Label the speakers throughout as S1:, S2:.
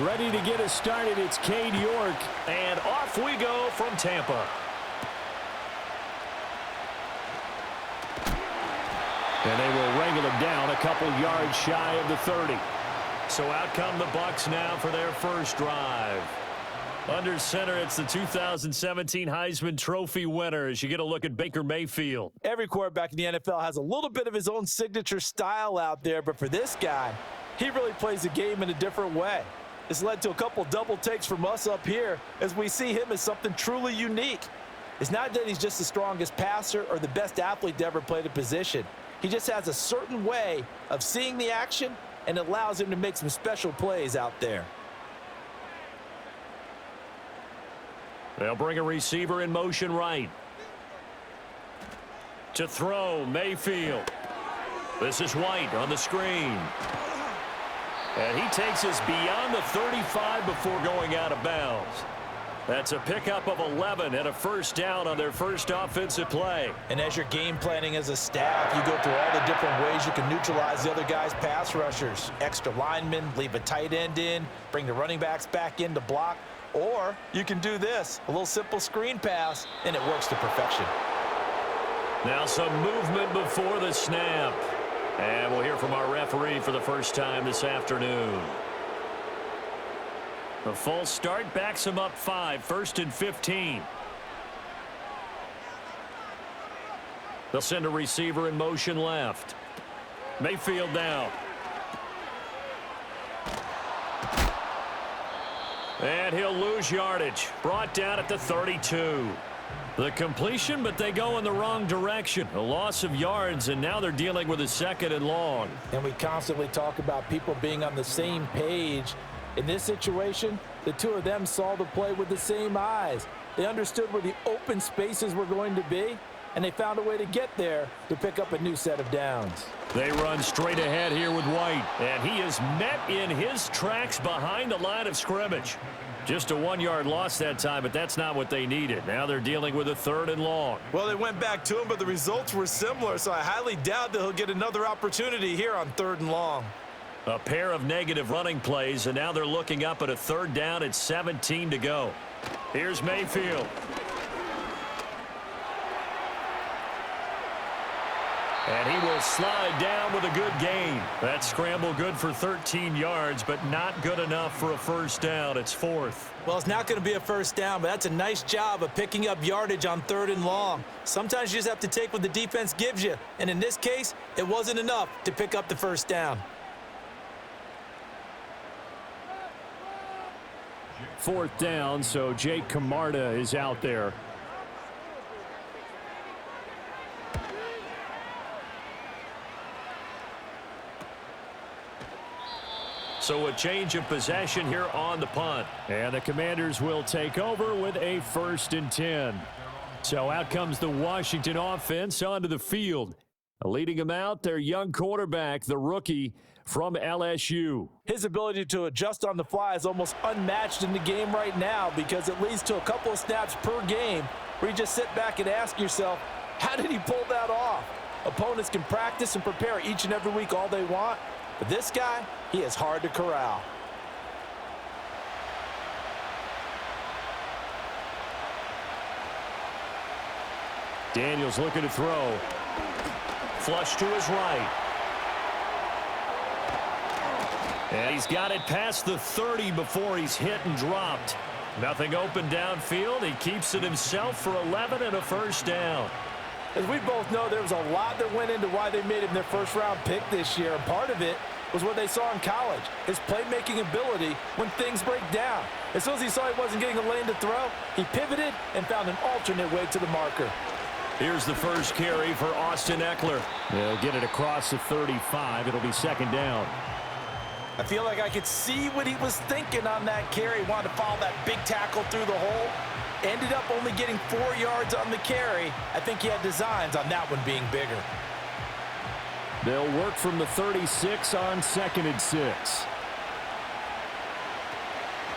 S1: Ready to get us started, it's Cade York.
S2: And off we go from Tampa.
S1: And they will wrangle him down a couple yards shy of the 30.
S2: So out come the Bucs now for their first drive. Under center, it's the 2017 Heisman Trophy winner as you get a look at Baker Mayfield.
S3: Every quarterback in the NFL has a little bit of his own signature style out there, but for this guy, he really plays the game in a different way. This led to a couple double takes from us up here as we see him as something truly unique. It's not that he's just the strongest passer or the best athlete to ever play the position. He just has a certain way of seeing the action, and it allows him to make some special plays out there.
S2: They'll bring a receiver in motion right. To throw, Mayfield. This is White on the screen. And he takes us beyond the 35 before going out of bounds. That's a pickup of 11 and a first down on their first offensive play.
S3: And as you're game planning as a staff, you go through all the different ways you can neutralize the other guy's pass rushers. Extra linemen, leave a tight end in, bring the running backs back in to block. Or you can do this, a little simple screen pass, and it works to perfection.
S2: Now some movement before the snap. And we'll hear from our referee for the first time this afternoon. The false start backs him up 5, 1st and 15. They'll send a receiver in motion left. Mayfield now. And he'll lose yardage. Brought down at the 32. The completion, but they go in the wrong direction. A loss of yards, and now they're dealing with a 2nd and long.
S3: And we constantly talk about people being on the same page. In this situation, the two of them saw the play with the same eyes. They understood where the open spaces were going to be, and they found a way to get there to pick up a new set of downs.
S2: They run straight ahead here with White, and he is met in his tracks behind the line of scrimmage. Just a 1-yard loss that time, but that's not what they needed. Now they're dealing with a 3rd and long.
S3: Well, they went back to him, but the results were similar, so I highly doubt that he'll get another opportunity here on 3rd and long.
S2: A pair of negative running plays, and now they're looking up at a 3rd down at 17 to go. Here's Mayfield. And he will slide down with a good gain. That scramble good for 13 yards, but not good enough for a first down. It's 4th.
S3: Well, it's not going to be a first down, but that's a nice job of picking up yardage on 3rd and long. Sometimes you just have to take what the defense gives you, and in this case, it wasn't enough to pick up the first down.
S1: 4th down, so Jake Camarda is out there.
S2: So a change of possession here on the punt.
S1: And the Commanders will take over with a 1st and 10. So out comes the Washington offense onto the field. Leading them out, their young quarterback, the rookie from LSU.
S3: His ability to adjust on the fly is almost unmatched in the game right now because it leads to a couple of snaps per game where you just sit back and ask yourself, how did he pull that off? Opponents can practice and prepare each and every week all they want, but this guy, he is hard to corral.
S1: Daniels looking to throw.
S2: Flush to his right. And he's got it past the 30 before he's hit and dropped. Nothing open downfield. He keeps it himself for 11 and a first down.
S3: As we both know, there was a lot that went into why they made him their first-round pick this year. And part of it was what they saw in college, his playmaking ability when things break down. As soon as he saw he wasn't getting a lane to throw, he pivoted and found an alternate way to the marker.
S2: Here's the first carry for Austin Eckler.
S1: They'll get it across the 35. It'll be 2nd down.
S3: I feel like I could see what he was thinking on that carry. He wanted to follow that big tackle through the hole. Ended up only getting 4 yards on the carry. I think he had designs on that one being bigger.
S1: They'll work from the 36 on 2nd and 6.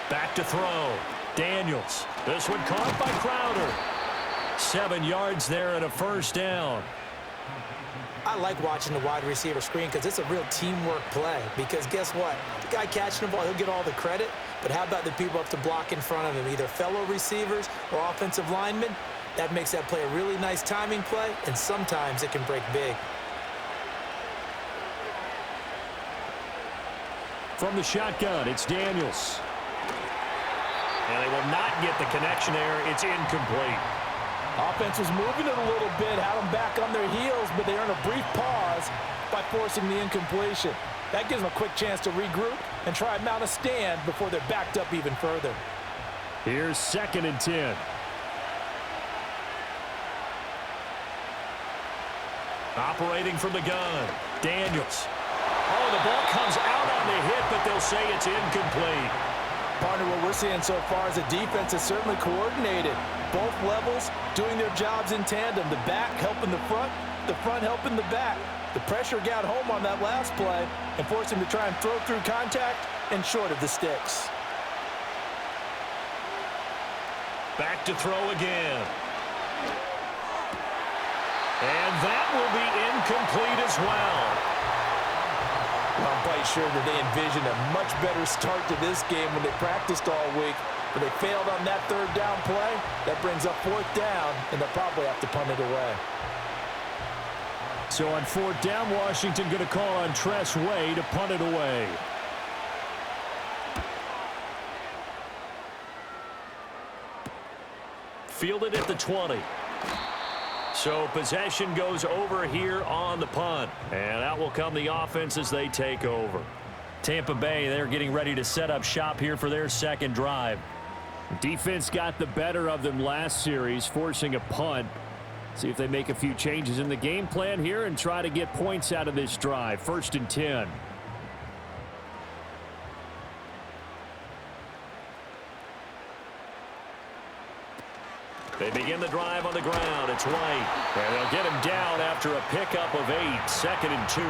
S2: Back to throw. Daniels. This one caught by Crowder. 7 yards there and a first down.
S3: I like watching the wide receiver screen because it's a real teamwork play. Because guess what? The guy catching the ball, he'll get all the credit. But how about the people up to block in front of him, either fellow receivers or offensive linemen? That makes that play a really nice timing play, and sometimes it can break big.
S1: From the shotgun, it's Daniels.
S2: And they will not get the connection there. It's incomplete.
S3: Offense was moving it a little bit, had them back on their heels, but they earned a brief pause by forcing the incompletion. That gives them a quick chance to regroup and try and mount a stand before they're backed up even further.
S1: Here's 2nd and 10.
S2: Operating from the gun, Daniels. Oh, the ball comes out on the hit, but they'll say it's incomplete.
S3: Partner, what we're seeing so far is the defense is certainly coordinated. Both levels doing their jobs in tandem. The back helping the front helping the back. The pressure got home on that last play and forced him to try and throw through contact and short of the sticks.
S2: Back to throw again. And that will be incomplete as well.
S3: Well, I'm quite sure that they envisioned a much better start to this game when they practiced all week. But they failed on that 3rd down play. That brings up 4th down, and they'll probably have to punt it away.
S1: So on 4th down, Washington going to call on Tress Way to punt it away.
S2: Fielded at the 20. So possession goes over here on the punt. And out will come the offense as they take over.
S1: Tampa Bay, they're getting ready to set up shop here for their 2nd drive. Defense got the better of them last series, forcing a punt. See if they make a few changes in the game plan here and try to get points out of this drive. 1st and 10.
S2: They begin the drive on the ground. It's White. And they'll get him down after a pickup of 8. 2nd and 2.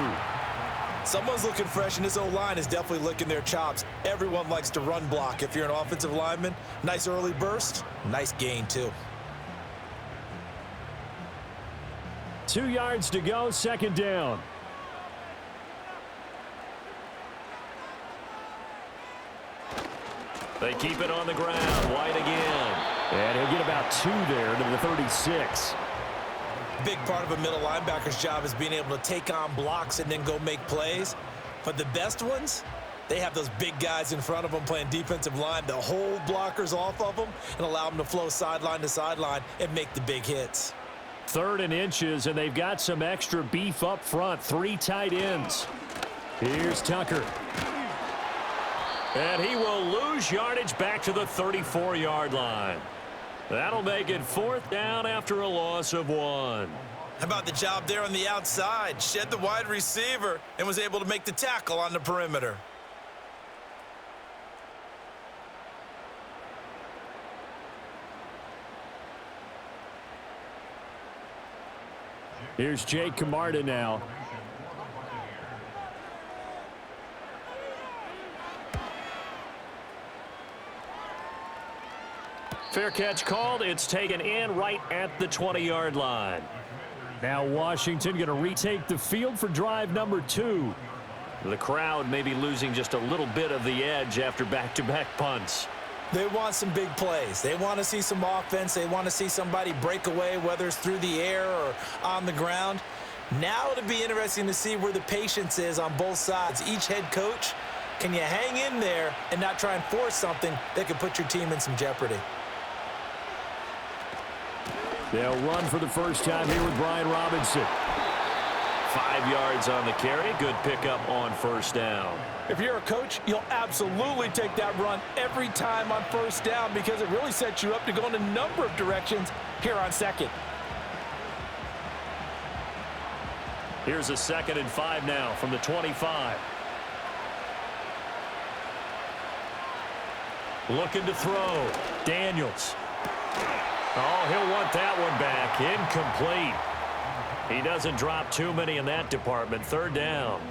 S3: Someone's looking fresh, and this O-line is definitely licking their chops. Everyone likes to run block. If you're an offensive lineman, nice early burst, nice gain too.
S1: 2 yards to go, 2nd down.
S2: They keep it on the ground. White again.
S1: And he'll get about 2 there to the 36.
S3: Big part of a middle linebacker's job is being able to take on blocks and then go make plays. But the best ones, they have those big guys in front of them playing defensive line to hold blockers off of them and allow them to flow sideline to sideline and make the big hits.
S1: 3rd and inches, and they've got some extra beef up front. 3 tight ends. Here's Tucker.
S2: And he will lose yardage back to the 34-yard line. That'll make it 4th down after a loss of 1.
S3: How about the job there on the outside? Shed the wide receiver and was able to make the tackle on the perimeter.
S1: Here's Jake Camarda now.
S2: Fair catch called. It's taken in right at the 20-yard line.
S1: Now Washington going to retake the field for drive number 2.
S2: The crowd may be losing just a little bit of the edge after back-to-back punts.
S3: They want some big plays. They want to see some offense. They want to see somebody break away, whether it's through the air or on the ground. Now it'll be interesting to see where the patience is on both sides. Each head coach, can you hang in there and not try and force something that could put your team in some jeopardy?
S1: They'll run for the first time here with Brian Robinson.
S2: 5 yards on the carry. Good pickup on 1st down.
S3: If you're a coach, you'll absolutely take that run every time on 1st down because it really sets you up to go in a number of directions here on 2nd.
S2: Here's a 2nd and 5 now from the 25. Looking to throw. Daniels. Oh, he'll want that one back. Incomplete. He doesn't drop too many in that department. 3rd down.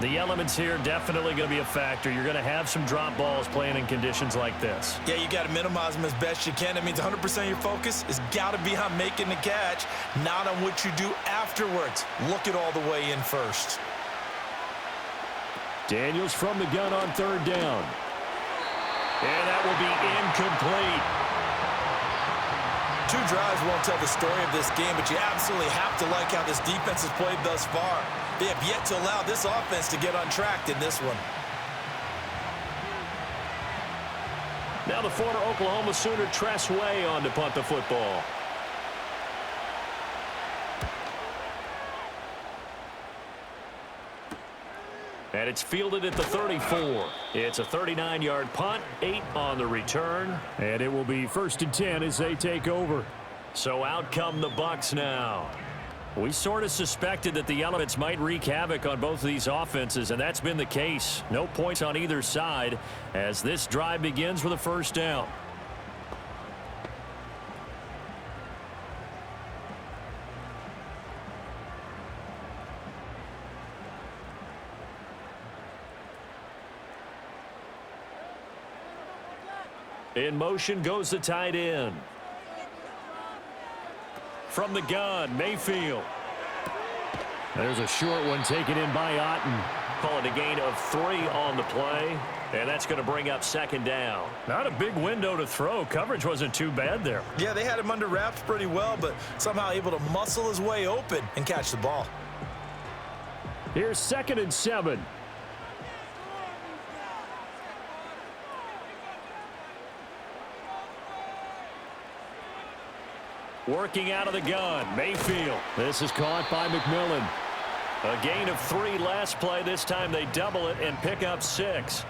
S2: The elements here definitely going to be a factor. You're going to have some drop balls playing in conditions like this.
S3: Yeah, you got to minimize them as best you can. That means 100% of your focus has got to be on making the catch, not on what you do afterwards. Look it all the way in first.
S1: Daniels from the gun on third down.
S2: And that will be incomplete.
S3: Two drives won't tell the story of this game, but you absolutely have to like how this defense has played thus far. They have yet to allow this offense to get untracked in this one.
S1: Now the former Oklahoma Sooner Tress Way on to punt the football. And it's fielded at the 34. It's a 39-yard punt, 8 on the return. And it will be 1st and 10 as they take over. So out come the Bucs now. We sort of suspected that the elements might wreak havoc on both of these offenses, and that's been the case. No points on either side as this drive begins with a first down. In motion goes the tight end. From the gun, Mayfield. There's a short one taken in by Otten. Call it a gain of 3 on the play. And that's going to bring up 2nd down. Not a big window to throw. Coverage wasn't too bad there.
S3: Yeah, they had him under wraps pretty well, but somehow able to muscle his way open and catch the ball.
S1: Here's 2nd and 7. Working out of the gun, Mayfield. This is caught by McMillan. A gain of 3 last play. This time they double it and pick up 6.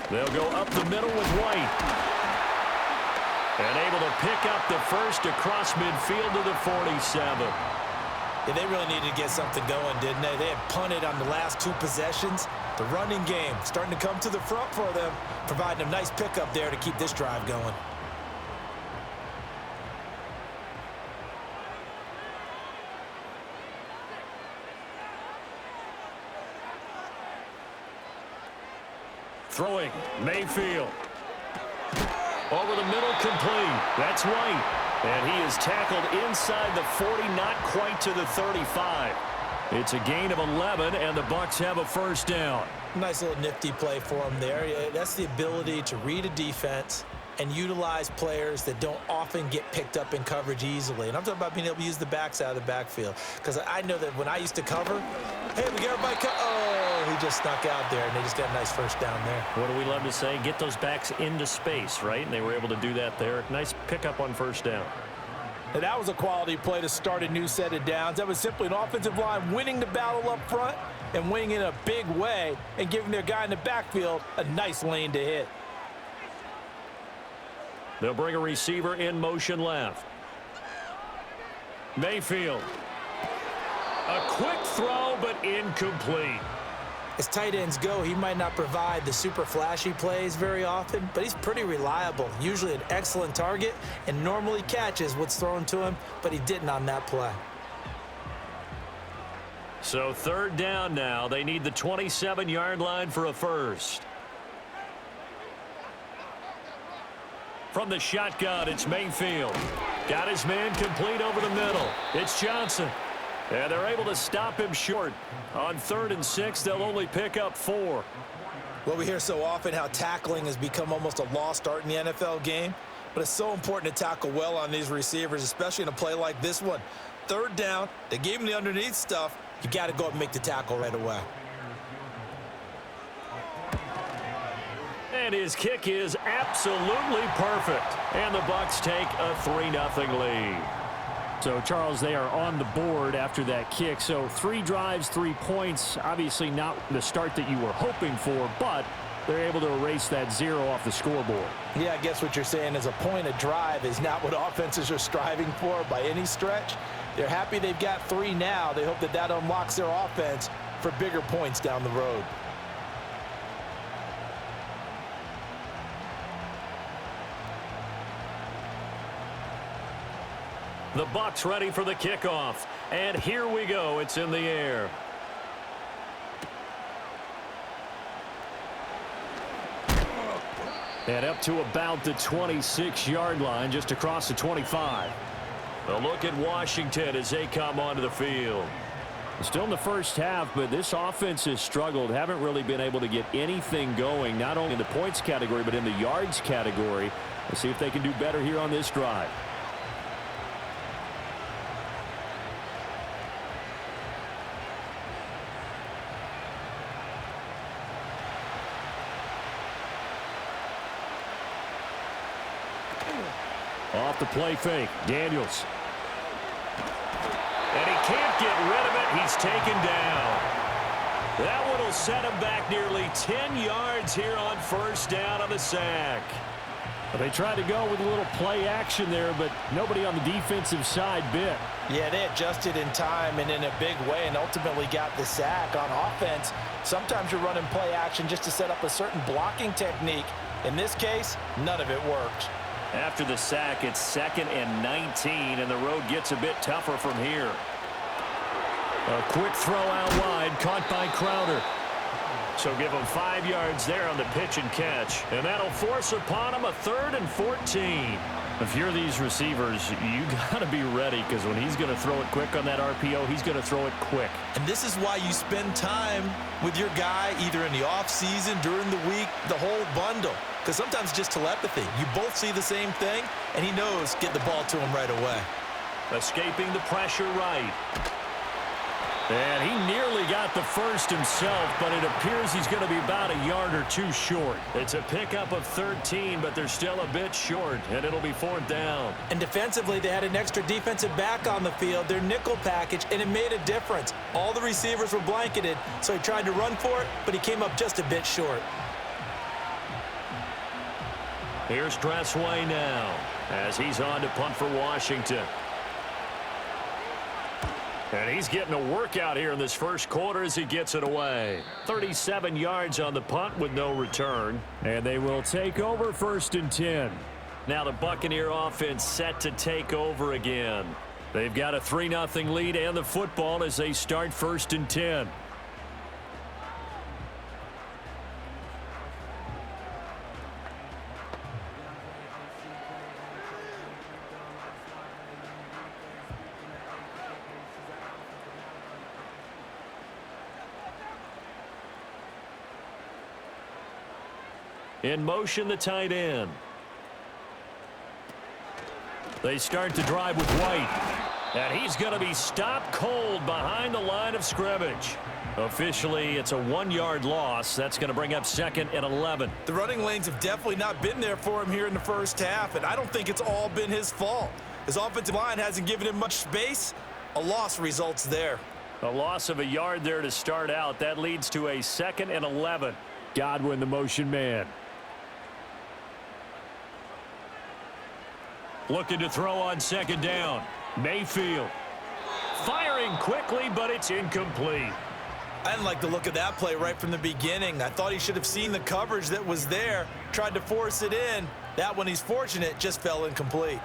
S1: They'll go up the middle with White. And able to pick up the first across midfield to the 47.
S3: Yeah, they really needed to get something going, didn't they? They had punted on the last 2 possessions. The running game starting to come to the front for them, providing a nice pickup there to keep this drive going.
S1: Throwing, Mayfield. Over the middle, complete. That's White. And he is tackled inside the 40, not quite to the 35. It's a gain of 11, and the Bucs have a first down.
S3: Nice little nifty play for him there. That's the ability to read a defense and utilize players that don't often get picked up in coverage easily. And I'm talking about being able to use the backs out of the backfield. Because I know that when I used to cover, hey, we got everybody oh, he just snuck out there, and they just got a nice first down there.
S2: What do we love to say? Get those backs into space, right? And they were able to do that there. Nice pickup on first down.
S3: And that was a quality play to start a new set of downs. That was simply an offensive line winning the battle up front and winning in a big way and giving their guy in the backfield a nice lane to hit.
S1: They'll bring a receiver in motion left. Mayfield. A quick throw, but incomplete.
S3: As tight ends go, he might not provide the super flashy plays very often, but he's pretty reliable. Usually an excellent target and normally catches what's thrown to him, but he didn't on that play.
S1: So 3rd down now. They need the 27-yard line for a first. From the shotgun, it's Mayfield. Got his man complete over the middle. It's Johnson. And they're able to stop him short. On 3rd and 6, they'll only pick up 4.
S3: Well, we hear so often how tackling has become almost a lost art in the NFL game, but it's so important to tackle well on these receivers, especially in a play like this one. 3rd down, they gave him the underneath stuff. You got to go up and make the tackle right away.
S1: And his kick is absolutely perfect. And the Bucs take a 3-0 lead. So, Charles, they are on the board after that kick. So 3 drives, 3 points. Obviously not the start that you were hoping for, but they're able to erase that 0 off the scoreboard.
S3: Yeah, I guess what you're saying is a point a drive is not what offenses are striving for by any stretch. They're happy they've got 3 now. They hope that that unlocks their offense for bigger points down the road.
S2: The Bucs ready for the kickoff. And here we go. It's in the air.
S1: And up to about the 26-yard line, just across the 25.
S2: A look at Washington as they come onto the field.
S1: Still in the first half, but this offense has struggled. Haven't really been able to get anything going, not only in the points category, but in the yards category. Let's see if they can do better here on this drive. Off the play fake, Daniels.
S2: And he can't get rid of it. He's taken down. That one will set him back nearly 10 yards here on first down on the sack.
S1: Well, they tried to go with a little play action there, but nobody on the defensive side bit.
S3: Yeah, they adjusted in time and in a big way and ultimately got the sack. On offense, sometimes you're running play action just to set up a certain blocking technique. In this case, none of it worked.
S2: After the sack, it's 2nd and 19, and the road gets a bit tougher from here.
S1: A quick throw out wide, caught by Crowder.
S2: So give him 5 yards there on the pitch and catch, and that'll force upon him a 3rd and 14.
S1: If you're these receivers, you got to be ready, because when he's going to throw it quick on that RPO, he's going to throw it quick.
S3: And this is why you spend time with your guy either in the offseason, during the week, the whole bundle. Because sometimes it's just telepathy. You both see the same thing, and he knows get the ball to him right away.
S2: Escaping the pressure right.
S1: And he nearly got the first himself, but it appears he's going to be about a yard or two short.
S2: It's a pickup of 13, but they're still a bit short, and it'll be 4th down.
S3: And defensively, they had an extra defensive back on the field, their nickel package, and it made a difference. All the receivers were blanketed, so he tried to run for it, but he came up just a bit short.
S2: Here's Dressway now as he's on to punt for Washington. And he's getting a workout here in this first quarter as he gets it away. 37 yards on the punt with no return.
S1: And they will take over 1st and 10.
S2: Now the Buccaneer offense set to take over again.
S1: They've got a 3-0 lead and the football as they start 1st and 10.
S2: In motion, the tight end.
S1: They start to drive with White.
S2: And he's going to be stopped cold behind the line of scrimmage.
S1: Officially, it's a 1-yard loss. That's going to bring up 2nd and 11.
S3: The running lanes have definitely not been there for him here in the first half, and I don't think it's all been his fault. His offensive line hasn't given him much space. A loss results there.
S2: A loss of a yard there to start out. That leads to a 2nd and 11.
S1: Godwin, the motion man.
S2: Looking to throw on 2nd down. Mayfield. Firing quickly, but it's incomplete.
S3: I didn't like the look of that play right from the beginning. I thought he should have seen the coverage that was there, tried to force it in. That one, he's fortunate, just fell incomplete.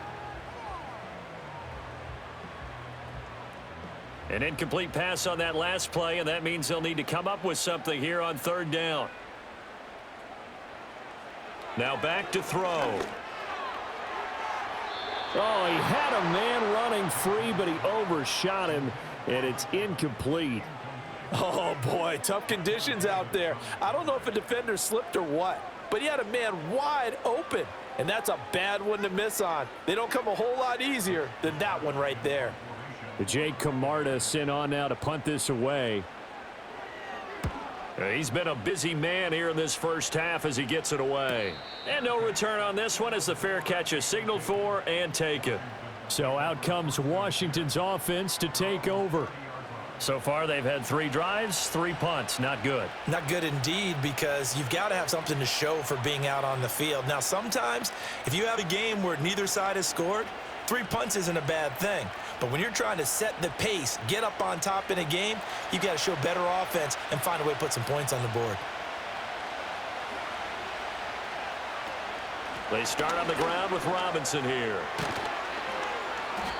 S2: An incomplete pass on that last play, and that means they'll need to come up with something here on 3rd down. Now back to throw.
S1: Oh, he had a man running free, but he overshot him, and it's incomplete.
S3: Oh, boy, tough conditions out there. I don't know if a defender slipped or what, but he had a man wide open, and that's a bad one to miss on. They don't come a whole lot easier than that one right there.
S1: Jake Camarda sent on now to punt this away.
S2: He's been a busy man here in this first half as he gets it away. And no return on this one as the fair catch is signaled for and taken.
S1: So out comes Washington's offense to take over.
S2: So far they've had 3 drives, 3 punts. Not good.
S3: Not good indeed, because you've got to have something to show for being out on the field. Now sometimes if you have a game where neither side has scored, 3 punts isn't a bad thing. But when you're trying to set the pace, get up on top in a game, you've got to show better offense and find a way to put some points on the board.
S2: They start on the ground with Robinson here.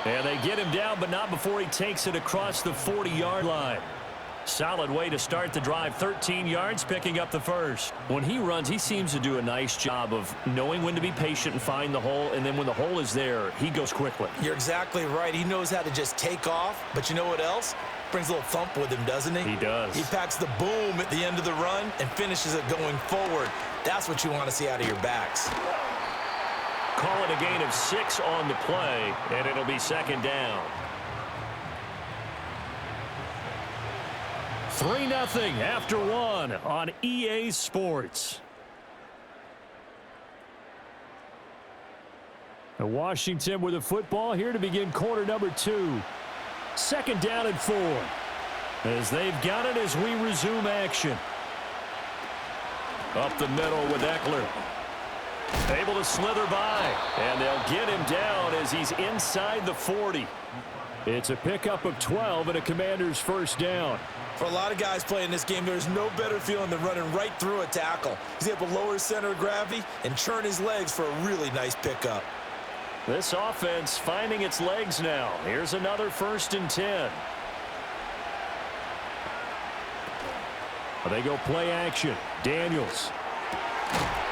S1: And they get him down, but not before he takes it across the 40-yard line. Solid way to start the drive. 13 yards, picking up the first. When he runs, he seems to do a nice job of knowing when to be patient and find the hole, and then when the hole is there, he goes quickly.
S3: You're exactly right. He knows how to just take off, but you know what else? Brings a little thump with him, doesn't he?
S1: He does.
S3: He packs the boom at the end of the run and finishes it going forward. That's what you want to see out of your backs.
S2: Call it a gain of 6 on the play, and it'll be second down.
S1: 3-0 after 1 on EA Sports. And Washington with the football here to begin quarter number 2. Second down and 4. As they've got it as we resume action. Up the middle with Eckler. Able to slither by, and they'll get him down as he's inside the 40. It's a pickup of 12 and a Commander's first down.
S3: For a lot of guys playing this game, there's no better feeling than running right through a tackle. He's able to lower his center of gravity and churn his legs for a really nice pickup.
S1: This offense finding its legs now. Here's another 1st and 10. They go play action. Daniels.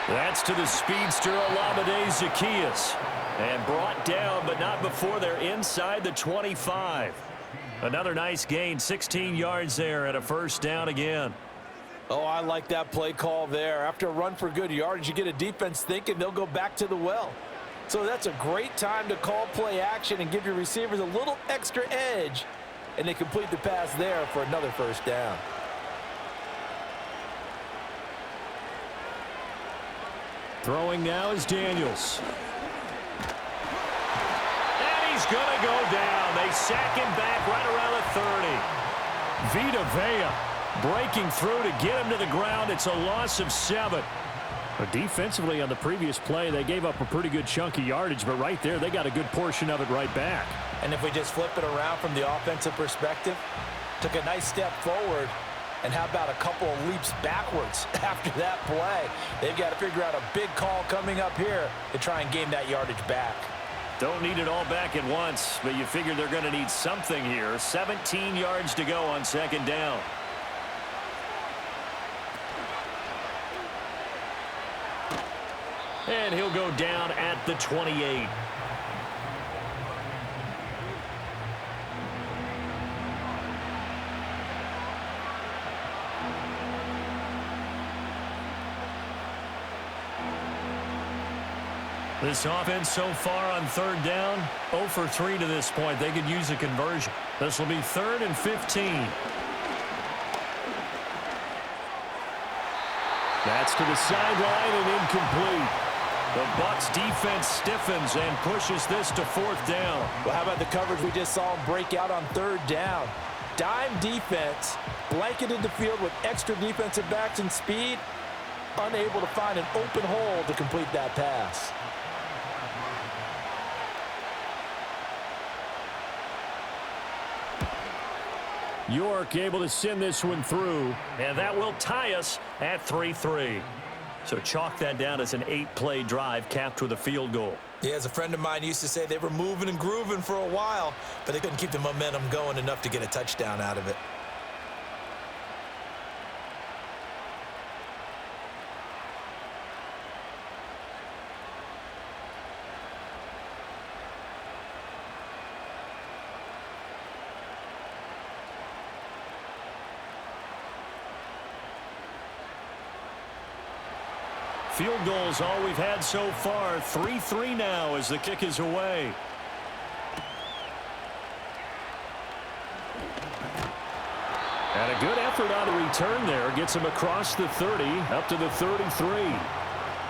S1: That's to the speedster, All-Madden Zaccheaus. And brought down, but not before they're inside the 25. Another nice gain, 16 yards there, and a first down again.
S3: Oh, I like that play call there. After a run for good yardage, you get a defense thinking they'll go back to the well. So that's a great time to call play action and give your receivers a little extra edge. And they complete the pass there for another first down.
S1: Throwing now is Daniels. And he's going to go down. They sack him back right around the 30. Vita Vea breaking through to get him to the ground. It's a loss of 7. But defensively on the previous play, they gave up a pretty good chunk of yardage, but right there, they got a good portion of it right back.
S3: And if we just flip it around from the offensive perspective, took a nice step forward, and how about a couple of leaps backwards after that play? They've got to figure out a big call coming up here to try and gain that yardage back.
S2: Don't need it all back at once, but you figure they're going to need something here. 17 yards to go on second down. And he'll go down at the 28. This offense so far on third down, 0 for 3 to this point. They could use a conversion. This will be 3rd and 15.
S1: That's to the sideline and incomplete.
S2: The Bucs defense stiffens and pushes this to 4th down.
S3: Well, how about the coverage we just saw him break out on 3rd down? Dime defense, blanketed the field with extra defensive backs and speed, unable to find an open hole to complete that pass.
S1: York able to send this one through.
S2: And that will tie us at 3-3. So chalk that down as an 8-play drive capped with a field goal.
S3: Yeah, as a friend of mine used to say, they were moving and grooving for a while, but they couldn't keep the momentum going enough to get a touchdown out of it.
S1: Field goals all we've had so far. 3-3 now as the kick is away. And a good effort on the return there. Gets him across the 30, up to the 33.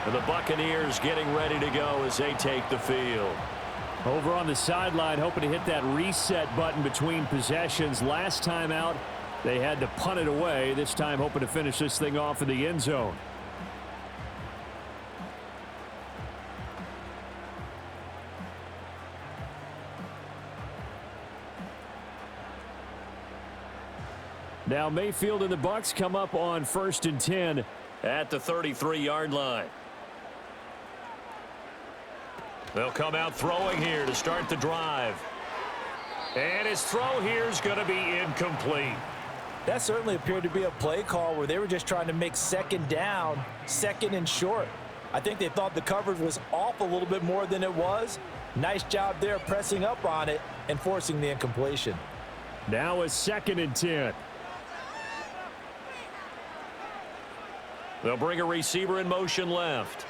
S1: And the Buccaneers getting ready to go as they take the field. Over on the sideline, hoping to hit that reset button between possessions. Last time out, they had to punt it away. This time hoping to finish this thing off in the end zone. Now Mayfield and the Bucs come up on 1st and 10
S2: at the 33-yard line. They'll come out throwing here to start the drive. And his throw here is going to be incomplete.
S3: That certainly appeared to be a play call where they were just trying to make second down, second and short. I think they thought the coverage was off a little bit more than it was. Nice job there pressing up on it and forcing the incompletion.
S1: Now a 2nd and 10.
S2: They'll bring a receiver in motion left.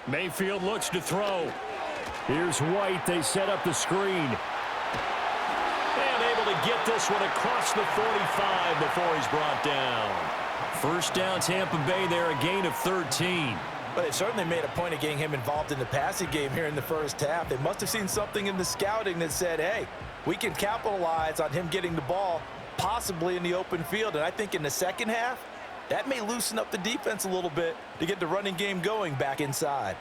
S2: Mayfield looks to throw.
S1: Here's White. They set up the screen.
S2: And able to get this one across the 45 before he's brought down.
S1: First down, Tampa Bay there, a gain of 13.
S3: But they certainly made a point of getting him involved in the passing game here in the first half. They must have seen something in the scouting that said, hey, we can capitalize on him getting the ball, possibly in the open field. And I think in the second half, that may loosen up the defense a little bit to get the running game going back inside.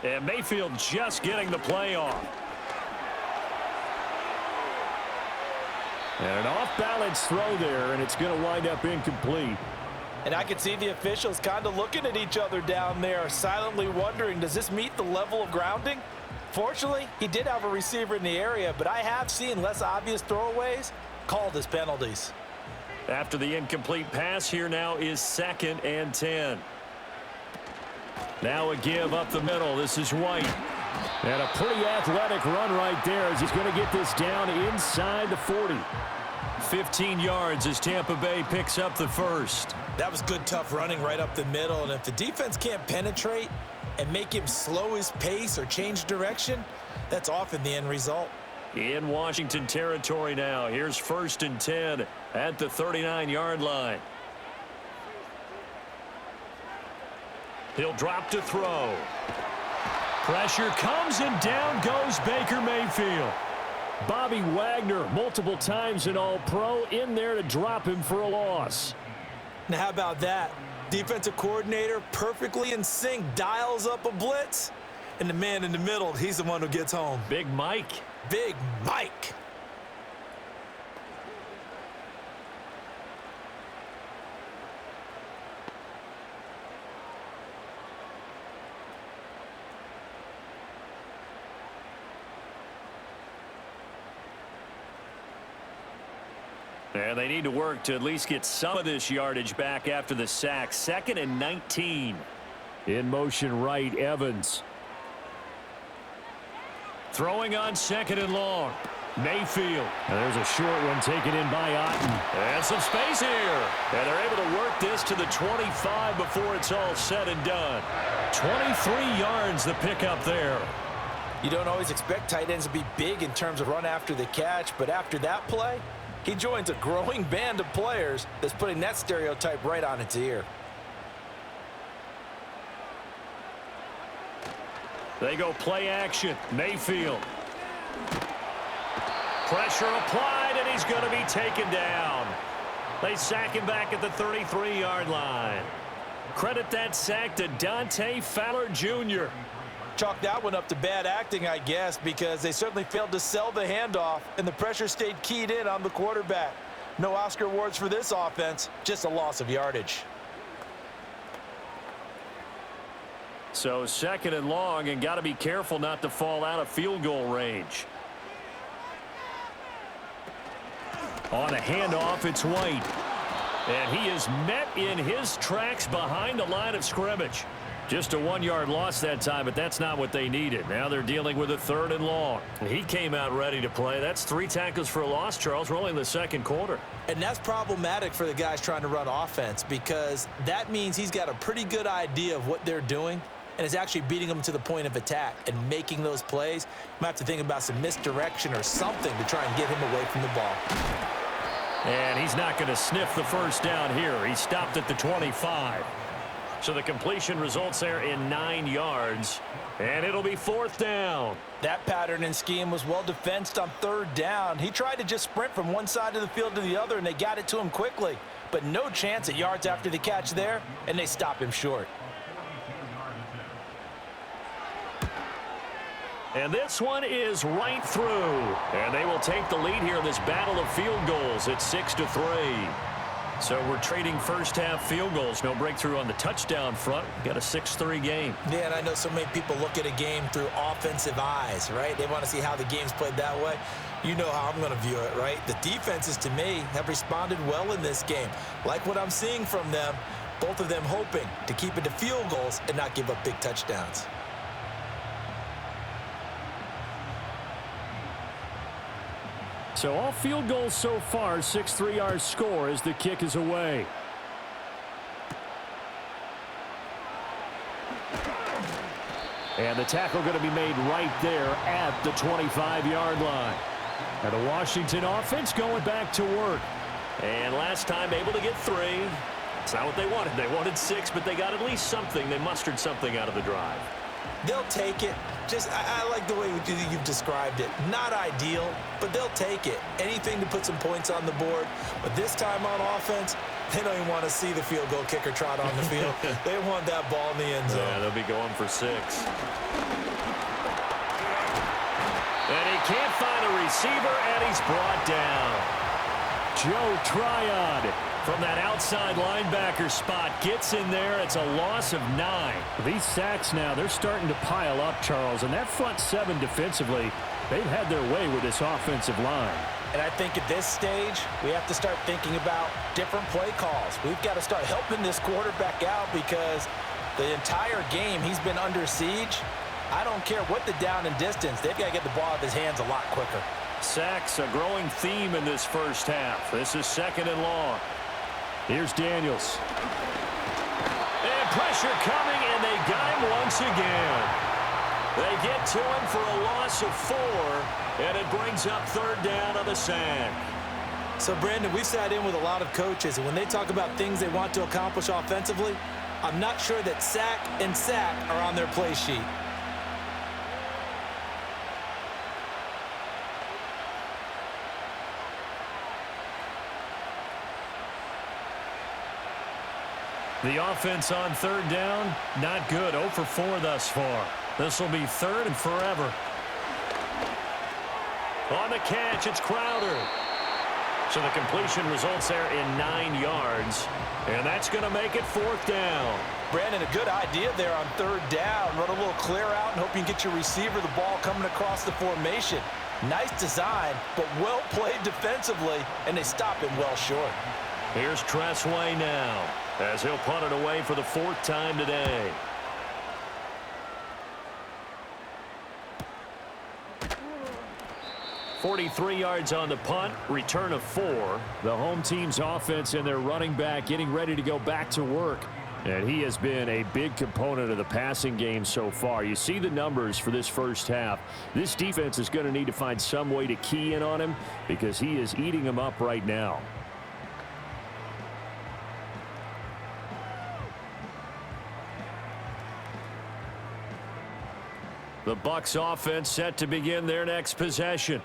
S2: And Mayfield just getting the play off.
S1: And an off-balance throw there, and it's going to wind up incomplete.
S3: And I can see the officials kind of looking at each other down there, silently wondering, does this meet the level of grounding? Fortunately, he did have a receiver in the area, but I have seen less obvious throwaways called as penalties.
S2: After the incomplete pass, here now is 2nd and 10.
S1: Now a give up the middle. This is White. And a pretty athletic run right there as he's going to get this down inside the 40.
S2: 15 yards as Tampa Bay picks up the first.
S3: That was good, tough running right up the middle. And if the defense can't penetrate and make him slow his pace or change direction, that's often the end result.
S2: In Washington territory now. Here's 1st and 10 at the 39-yard line. He'll drop to throw.
S1: Pressure comes and down goes Baker Mayfield. Bobby Wagner multiple times an All-Pro in there to drop him for a loss.
S3: Now how about that? Defensive coordinator perfectly in sync, dials up a blitz, and the man in the middle, he's the one who gets home.
S2: Big Mike.
S3: Big Mike.
S2: And they need to work to at least get some of this yardage back after the sack. 2nd and 19.
S1: In motion right, Evans.
S2: Throwing on 2nd and long. Mayfield.
S1: And there's a short one taken in by Otten.
S2: And some space here. And they're able to work this to the 25 before it's all said and done. 23 yards the pickup there.
S3: You don't always expect tight ends to be big in terms of run after the catch, but after that play, he joins a growing band of players that's putting that stereotype right on its ear.
S2: They go play action. Mayfield. Pressure applied, and he's going to be taken down. They sack him back at the 33-yard line. Credit that sack to Dante Fowler Jr.
S3: Chalk that one up to bad acting, I guess, because they certainly failed to sell the handoff, and the pressure stayed keyed in on the quarterback. No Oscar awards for this offense, just a loss of yardage.
S2: So 2nd and long, and got to be careful not to fall out of field goal range.
S1: On a handoff, it's White.
S2: And he is met in his tracks behind the line of scrimmage.
S1: Just a 1-yard loss that time, but that's not what they needed. Now they're dealing with a 3rd and long.
S2: He came out ready to play. That's 3 tackles for a loss, Charles. We're only in the 2nd quarter.
S3: And that's problematic for the guys trying to run offense, because that means he's got a pretty good idea of what they're doing and is actually beating them to the point of attack and making those plays. You might have to think about some misdirection or something to try and get him away from the ball.
S2: And he's not going to sniff the first down here. He stopped at the 25. So the completion results there in 9 yards. And it'll be 4th down.
S3: That pattern and scheme was well defensed on 3rd down. He tried to just sprint from one side of the field to the other, and they got it to him quickly. But no chance at yards after the catch there, and they stop him short.
S2: And this one is right through. And they will take the lead here in this battle of field goals at 6-3. So we're trading first-half field goals. No breakthrough on the touchdown front. Got a 6-3 game.
S3: Yeah, and I know so many people look at a game through offensive eyes, right? They want to see how the game's played that way. You know how I'm going to view it, right? The defenses, to me, have responded well in this game. Like what I'm seeing from them, both of them hoping to keep it to field goals and not give up big touchdowns.
S1: So all field goals so far, 6-3 our score as the kick is away. And the tackle going to be made right there at the 25-yard line. And the Washington offense going back to work.
S2: And last time able to get 3. It's not what they wanted. They wanted 6, but they got at least something. They mustered something out of the drive.
S3: They'll take it. I like the way you've described it. Not ideal, but they'll take it. Anything to put some points on the board. But this time on offense, they don't even want to see the field goal kicker trot on the field. They want that ball in the end zone.
S2: Yeah, they'll be going for 6. And he can't find a receiver, and he's brought down.
S1: Joe Tryon from that outside linebacker spot gets in there. It's a loss of 9. These sacks now, they're starting to pile up, Charles. And that front 7 defensively, they've had their way with this offensive line.
S3: And I think at this stage, we have to start thinking about different play calls. We've got to start helping this quarterback out because the entire game he's been under siege. I don't care what the down and distance. They've got to get the ball out of his hands a lot quicker.
S2: Sacks, a growing theme in this first half. This is 2nd and long.
S1: Here's Daniels.
S2: And pressure coming, and they got him once again. They get to him for a loss of 4, and it brings up 3rd down on the sack.
S3: So, Brandon, we've sat in with a lot of coaches, and when they talk about things they want to accomplish offensively, I'm not sure that sack and sack are on their play sheet.
S1: The offense on 3rd down, not good. 0 for 4 thus far. This will be 3rd and forever.
S2: On the catch, it's Crowder. So the completion results there in 9 yards. And that's going to make it 4th down.
S3: Brandon, a good idea there on 3rd down. Run a little clear out and hope you can get your receiver the ball coming across the formation. Nice design, but well played defensively, and they stop him well short.
S2: Here's Tressway now, as he'll punt it away for the 4th time today. .43 yards on the punt, return of 4.
S1: The home team's offense and their running back getting ready to go back to work. And he has been a big component of the passing game so far. You see the numbers for this first half. This defense is going to need to find some way to key in on him because he is eating them up right now.
S2: The Bucs offense set to begin their next possession.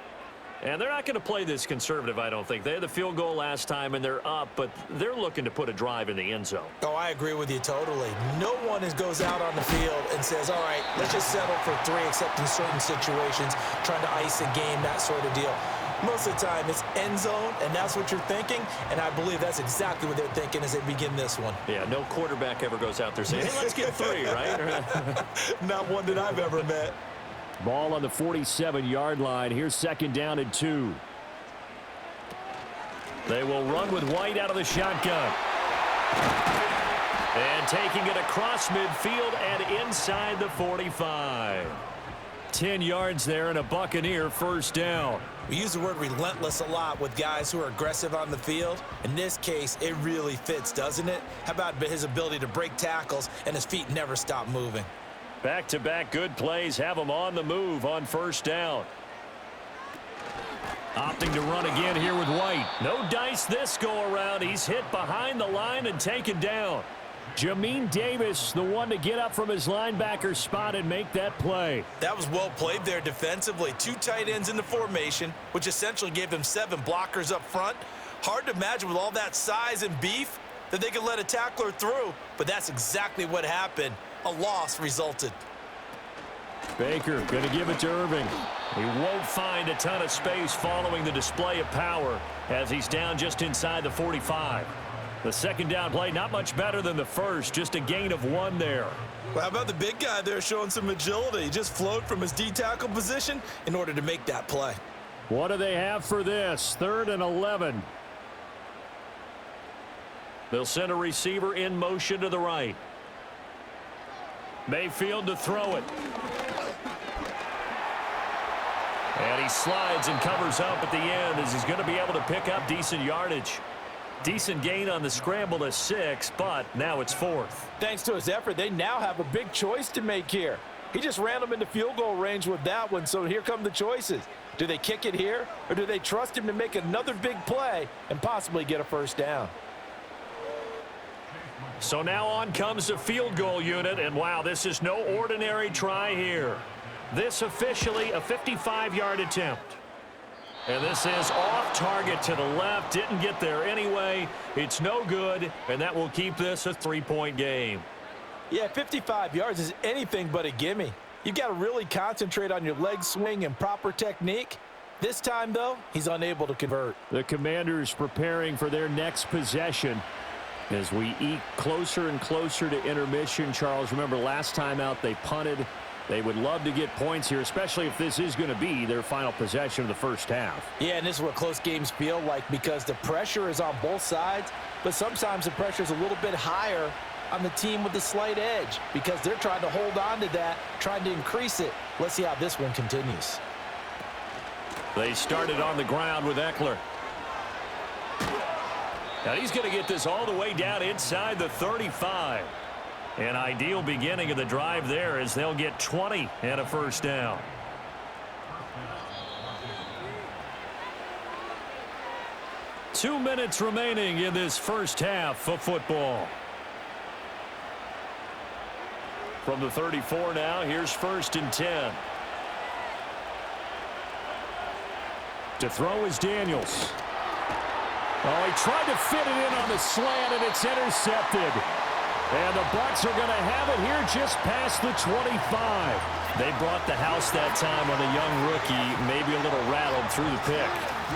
S2: And they're not going to play this conservative, I don't think. They had the field goal last time, and they're up, but they're looking to put a drive in the end zone.
S3: Oh, I agree with you totally. No one goes out on the field and says, all right, let's just settle for 3, except in certain situations, trying to ice a game, that sort of deal. Most of the time, it's end zone, and that's what you're thinking, and I believe that's exactly what they're thinking as they begin this one.
S2: Yeah, no quarterback ever goes out there saying, hey, let's get 3, right?
S3: Not one that I've ever met.
S1: Ball on the 47-yard line. Here's 2nd down and 2.
S2: They will run with White out of the shotgun. And taking it across midfield and inside the 45.
S1: 10 yards there and a Buccaneer 1st down.
S3: We use the word relentless a lot with guys who are aggressive on the field. In this case, it really fits, doesn't it? How about his ability to break tackles and his feet never stop moving?
S2: Back-to-back good plays have him on the move on 1st down.
S1: Opting to run again here with White.
S2: No dice this go-around. He's hit behind the line and taken down.
S1: Jamin Davis, the one to get up from his linebacker spot and make that play.
S3: That was well played there defensively. 2 tight ends in the formation, which essentially gave them 7 blockers up front. Hard to imagine with all that size and beef that they could let a tackler through, but that's exactly what happened. A loss resulted.
S1: Baker going to give it to Irving.
S2: He won't find a ton of space following the display of power as he's down just inside the 45. The second down play, not much better than the first, just a gain of 1 there.
S3: Well, how about the big guy there showing some agility? He just flowed from his D-tackle position in order to make that play.
S1: What do they have for this? 3rd and 11.
S2: They'll send a receiver in motion to the right. Mayfield to throw it. And he slides and covers up at the end as he's going to be able to pick up decent yardage. Decent gain on the scramble to 6, but now it's 4th.
S3: Thanks to his effort, they now have a big choice to make here. He just ran them into field goal range with that one, so here come the choices. Do they kick it here, or do they trust him to make another big play and possibly get a first down?
S2: So now on comes the field goal unit, and wow, this is no ordinary try here. This officially a 55-yard attempt. And this is off target to the left. Didn't get there anyway. It's no good, and that will keep this a 3-point game.
S3: Yeah, 55 yards is anything but a gimme. You've got to really concentrate on your leg swing and proper technique. This time, though, he's unable to convert.
S1: The Commanders preparing for their next possession as we eke closer and closer to intermission. Charles, remember last time out they punted. They would love to get points here, especially if this is going to be their final possession of the first half.
S3: Yeah, and this is what close games feel like because the pressure is on both sides, but sometimes the pressure is a little bit higher on the team with the slight edge because they're trying to hold on to that, trying to increase it. Let's see how this one continues.
S2: They started on the ground with Eckler. Now he's going to get this all the way down inside the 35. An ideal beginning of the drive there as they'll get 20 and a first down. Two minutes remaining in this first half of football. From the 34 now, here's 1st and 10.
S1: To throw is Daniels. Oh, he tried to fit it in on the slant, and it's intercepted. And the Bucs are going to have it here just past the 25.
S2: They brought the house that time on a young rookie, maybe a little rattled through the pick.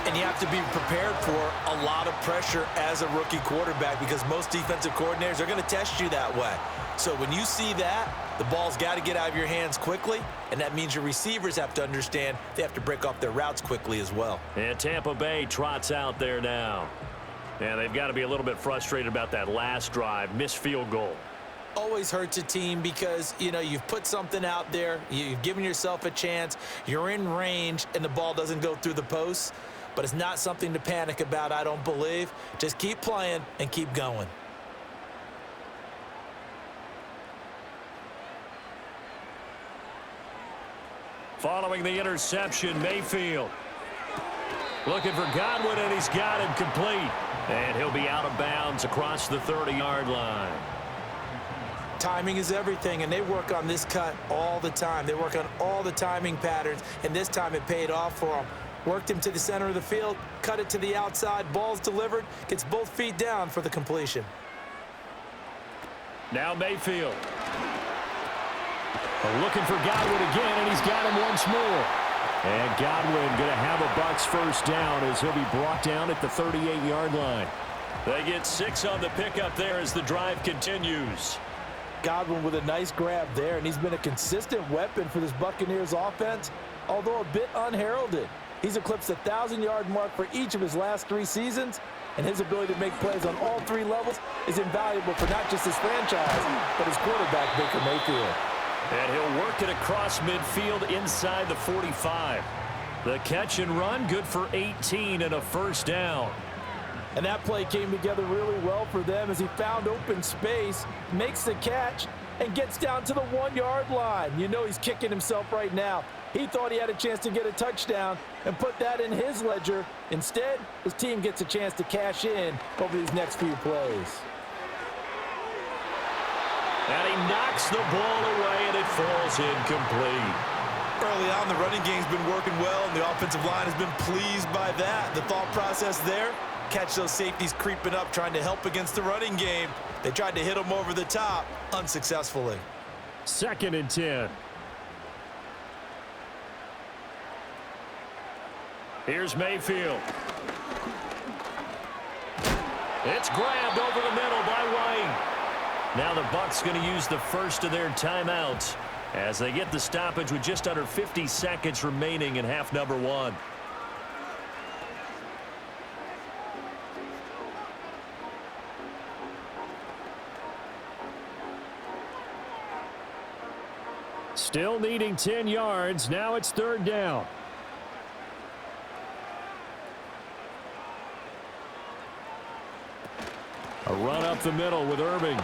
S3: And you have to be prepared for a lot of pressure as a rookie quarterback because most defensive coordinators are going to test you that way. So when you see that, the ball's got to get out of your hands quickly, and that means your receivers have to understand they have to break off their routes quickly as well.
S2: And Tampa Bay trots out there now. And they've got to be a little bit frustrated about that last drive, missed field goal.
S3: Always hurts a team because, you know, you've put something out there, you've given yourself a chance, you're in range, and the ball doesn't go through the posts. But it's not something to panic about, I don't believe. Just keep playing and keep going.
S2: Following the interception, Mayfield looking for Godwin, and he's got him complete. And he'll be out of bounds across the 30-yard line.
S3: Timing is everything, and they work on this cut all the time. They work on all the timing patterns, and this time it paid off for them. Worked him to the center of the field, cut it to the outside, ball's delivered, gets both feet down for the completion.
S2: Now Mayfield.
S1: Looking for Godwin again, and he's got him once more. And Godwin going to have a Bucs first down as he'll be brought down at the 38-yard line.
S2: They get 6 on the pickup there as the drive continues.
S3: Godwin with a nice grab there, and he's been a consistent weapon for this Buccaneers offense, although a bit unheralded. He's eclipsed the 1,000-yard mark for each of his last 3 seasons, and his ability to make plays on all 3 levels is invaluable for not just his franchise, but his quarterback, Baker Mayfield.
S2: And he'll work it across midfield inside the 45. The catch and run, good for 18 and a first down.
S3: And that play came together really well for them as he found open space, makes the catch, and gets down to the 1-yard line. You know he's kicking himself right now. He thought he had a chance to get a touchdown and put that in his ledger. Instead, his team gets a chance to cash in over these next few plays.
S2: And he knocks the ball away, and it falls incomplete.
S3: Early on, the running game's been working well, and the offensive line has been pleased by that. The thought process there, catch those safeties creeping up, trying to help against the running game. They tried to hit them over the top, unsuccessfully.
S1: 2nd and 10.
S2: Here's Mayfield. It's grabbed over the middle by White. Now the Bucs going to use the first of their timeouts as they get the stoppage with just under 50 seconds remaining in half number one.
S1: Still needing 10 yards. Now it's third down. A run up the middle with Irving.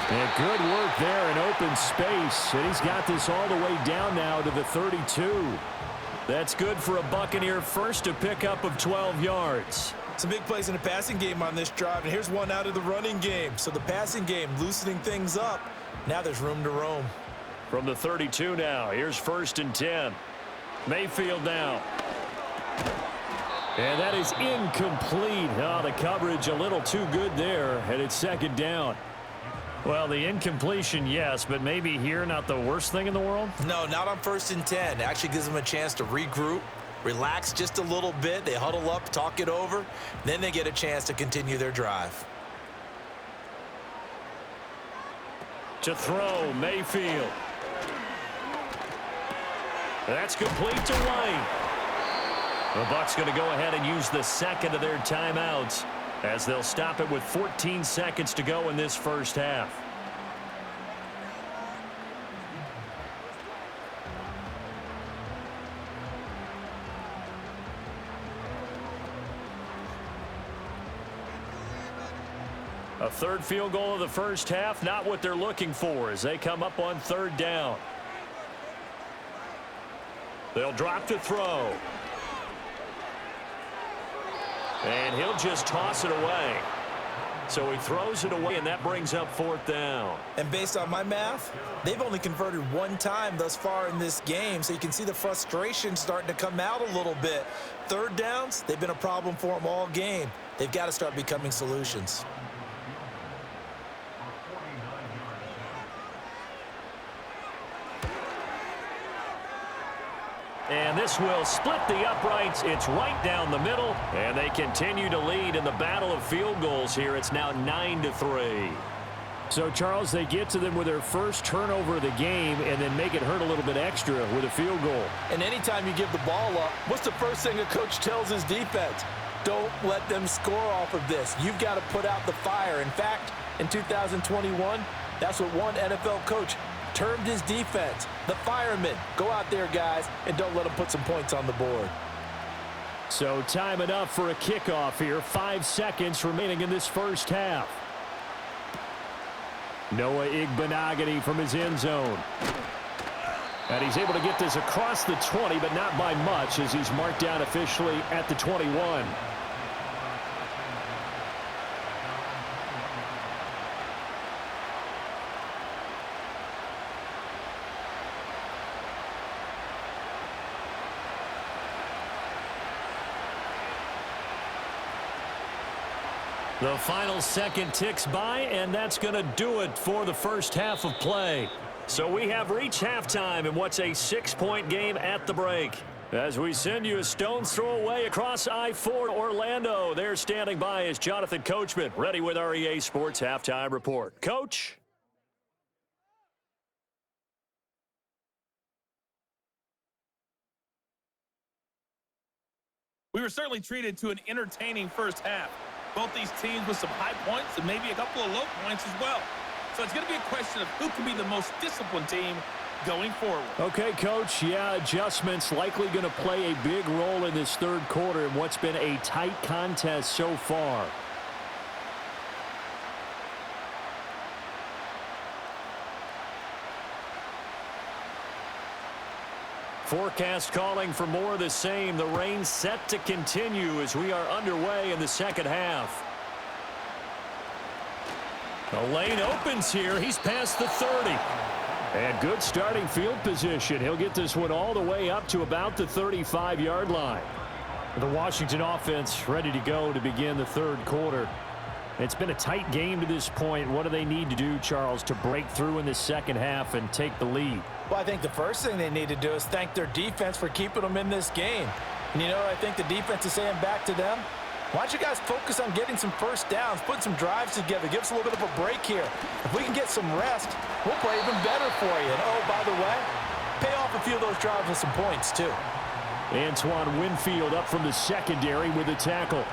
S1: And good work there in open space. And he's got this all the way down now to the 32.
S2: That's good for a Buccaneer first, a pickup of 12 yards.
S3: Some big plays in the passing game on this drive, and here's one out of the running game. So the passing game loosening things up. Now there's room to roam.
S2: From the 32 now, here's first and 10. Mayfield now.
S1: And that is incomplete. Oh, the coverage a little too good there, and it's second down.
S2: Well, the incompletion, yes, but maybe here not the worst thing in the world?
S3: No, not on first and 10. It actually gives them a chance to regroup, relax just a little bit. They huddle up, talk it over, then they get a chance to continue their drive.
S2: To throw, Mayfield. That's complete to White. The Bucs going to go ahead and use the second of their timeouts as they'll stop it with 14 seconds to go in this first half. A third field goal of the first half, not what they're looking for as they come up on third down. They'll drop to throw. And he'll just toss it away. So he throws it away, and that brings up fourth down.
S3: And based on my math, they've only converted one time thus far in this game, so you can see the frustration starting to come out a little bit. Third downs, they've been a problem for them all game. They've got to start becoming solutions.
S2: And this will split the uprights. It's right down the middle, and they continue to lead in the battle of field goals here. It's now 9-3.
S1: So, Charles, they get to them with their first turnover of the game and then make it hurt a little bit extra with a field goal.
S3: And anytime you give the ball up, what's the first thing a coach tells his defense? Don't let them score off of this. You've got to put out the fire. In fact, in 2021, that's what one NFL coach termed his defense, the firemen. Go out there, guys, and don't let them put some points on the board.
S1: So time enough for a kickoff here. 5 seconds remaining in this first half. Noah Igbenogany from his end zone. And he's able to get this across the 20, but not by much as he's marked down officially at the 21.
S2: The final second ticks by, and that's going to do it for the first half of play. So we have reached halftime in what's a 6-point game at the break. As we send you a stone's throw away across I-4 to Orlando, there standing by is Jonathan Coachman, ready with our EA Sports Halftime Report. Coach?
S4: We were certainly treated to an entertaining first half. Both these teams with some high points and maybe a couple of low points as well. So it's going to be a question of who can be the most disciplined team going forward.
S1: Okay, Coach. Yeah, adjustments likely going to play a big role in this third quarter in what's been a tight contest so far.
S2: Forecast calling for more of the same. The rain set to continue as we are underway in the second half. The lane opens here. He's past the 30.
S1: And good starting field position. He'll get this one all the way up to about the 35-yard line. The Washington offense ready to go to begin the third quarter. It's been a tight game to this point. What do they need to do, Charles, to break through in the second half and take the lead?
S3: Well, I think the first thing they need to do is thank their defense for keeping them in this game. And you know what I think the defense is saying back to them? Why don't you guys focus on getting some first downs, putting some drives together, give us a little bit of a break here. If we can get some rest, we'll play even better for you. And oh, by the way, pay off a few of those drives with some points too.
S1: Antoine Winfield up from the secondary with a tackle.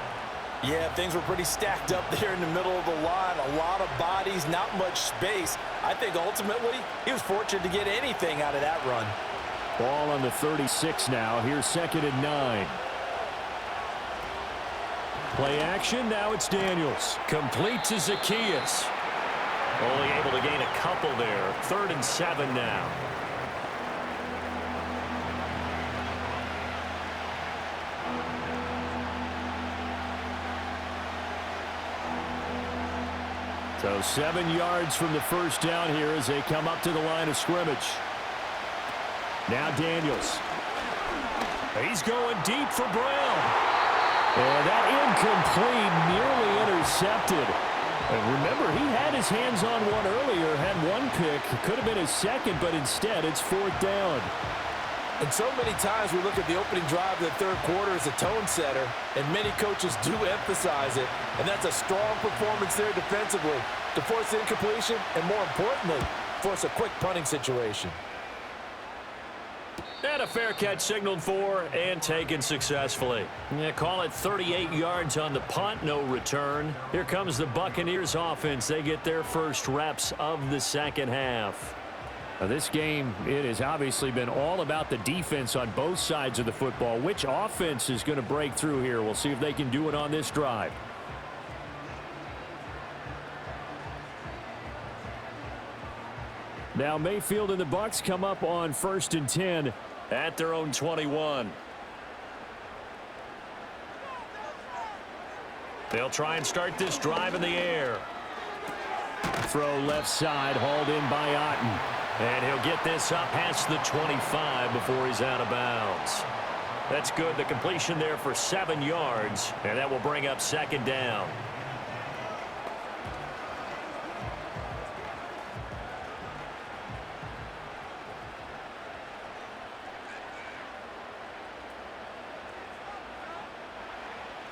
S3: Yeah, things were pretty stacked up there in the middle of the line. A lot of bodies, not much space. I think ultimately he was fortunate to get anything out of that run.
S1: Ball on the 36 now. Here's 2nd and 9. Play action. Now it's Daniels.
S2: Complete to Zacchaeus. Only able to gain a couple there. 3rd and 7 now.
S1: So 7 yards from the first down here as they come up to the line of scrimmage. Now Daniels. He's going deep for Brown. And that incomplete, nearly intercepted. And remember, he had his hands on one earlier, had one pick. Could have been his second, but instead it's 4th down.
S3: And so many times we look at the opening drive of the third quarter as a tone setter, and many coaches do emphasize it. And that's a strong performance there defensively to force the incompletion and, more importantly, force a quick punting situation.
S2: And a fair catch signaled for and taken successfully. Yeah, call it 38 yards on the punt, no return. Here comes the Buccaneers offense. They get their first reps of the second half.
S1: Now this game, it has obviously been all about the defense on both sides of the football. Which offense is going to break through here? We'll see if they can do it on this drive. Now Mayfield and the Bucs come up on 1st and 10
S2: at their own 21. They'll try and start this drive in the air.
S1: Throw left side, hauled in by Otten.
S2: And he'll get this up past the 25 before he's out of bounds. That's good. The completion there for 7 yards, and that will bring up 2nd down.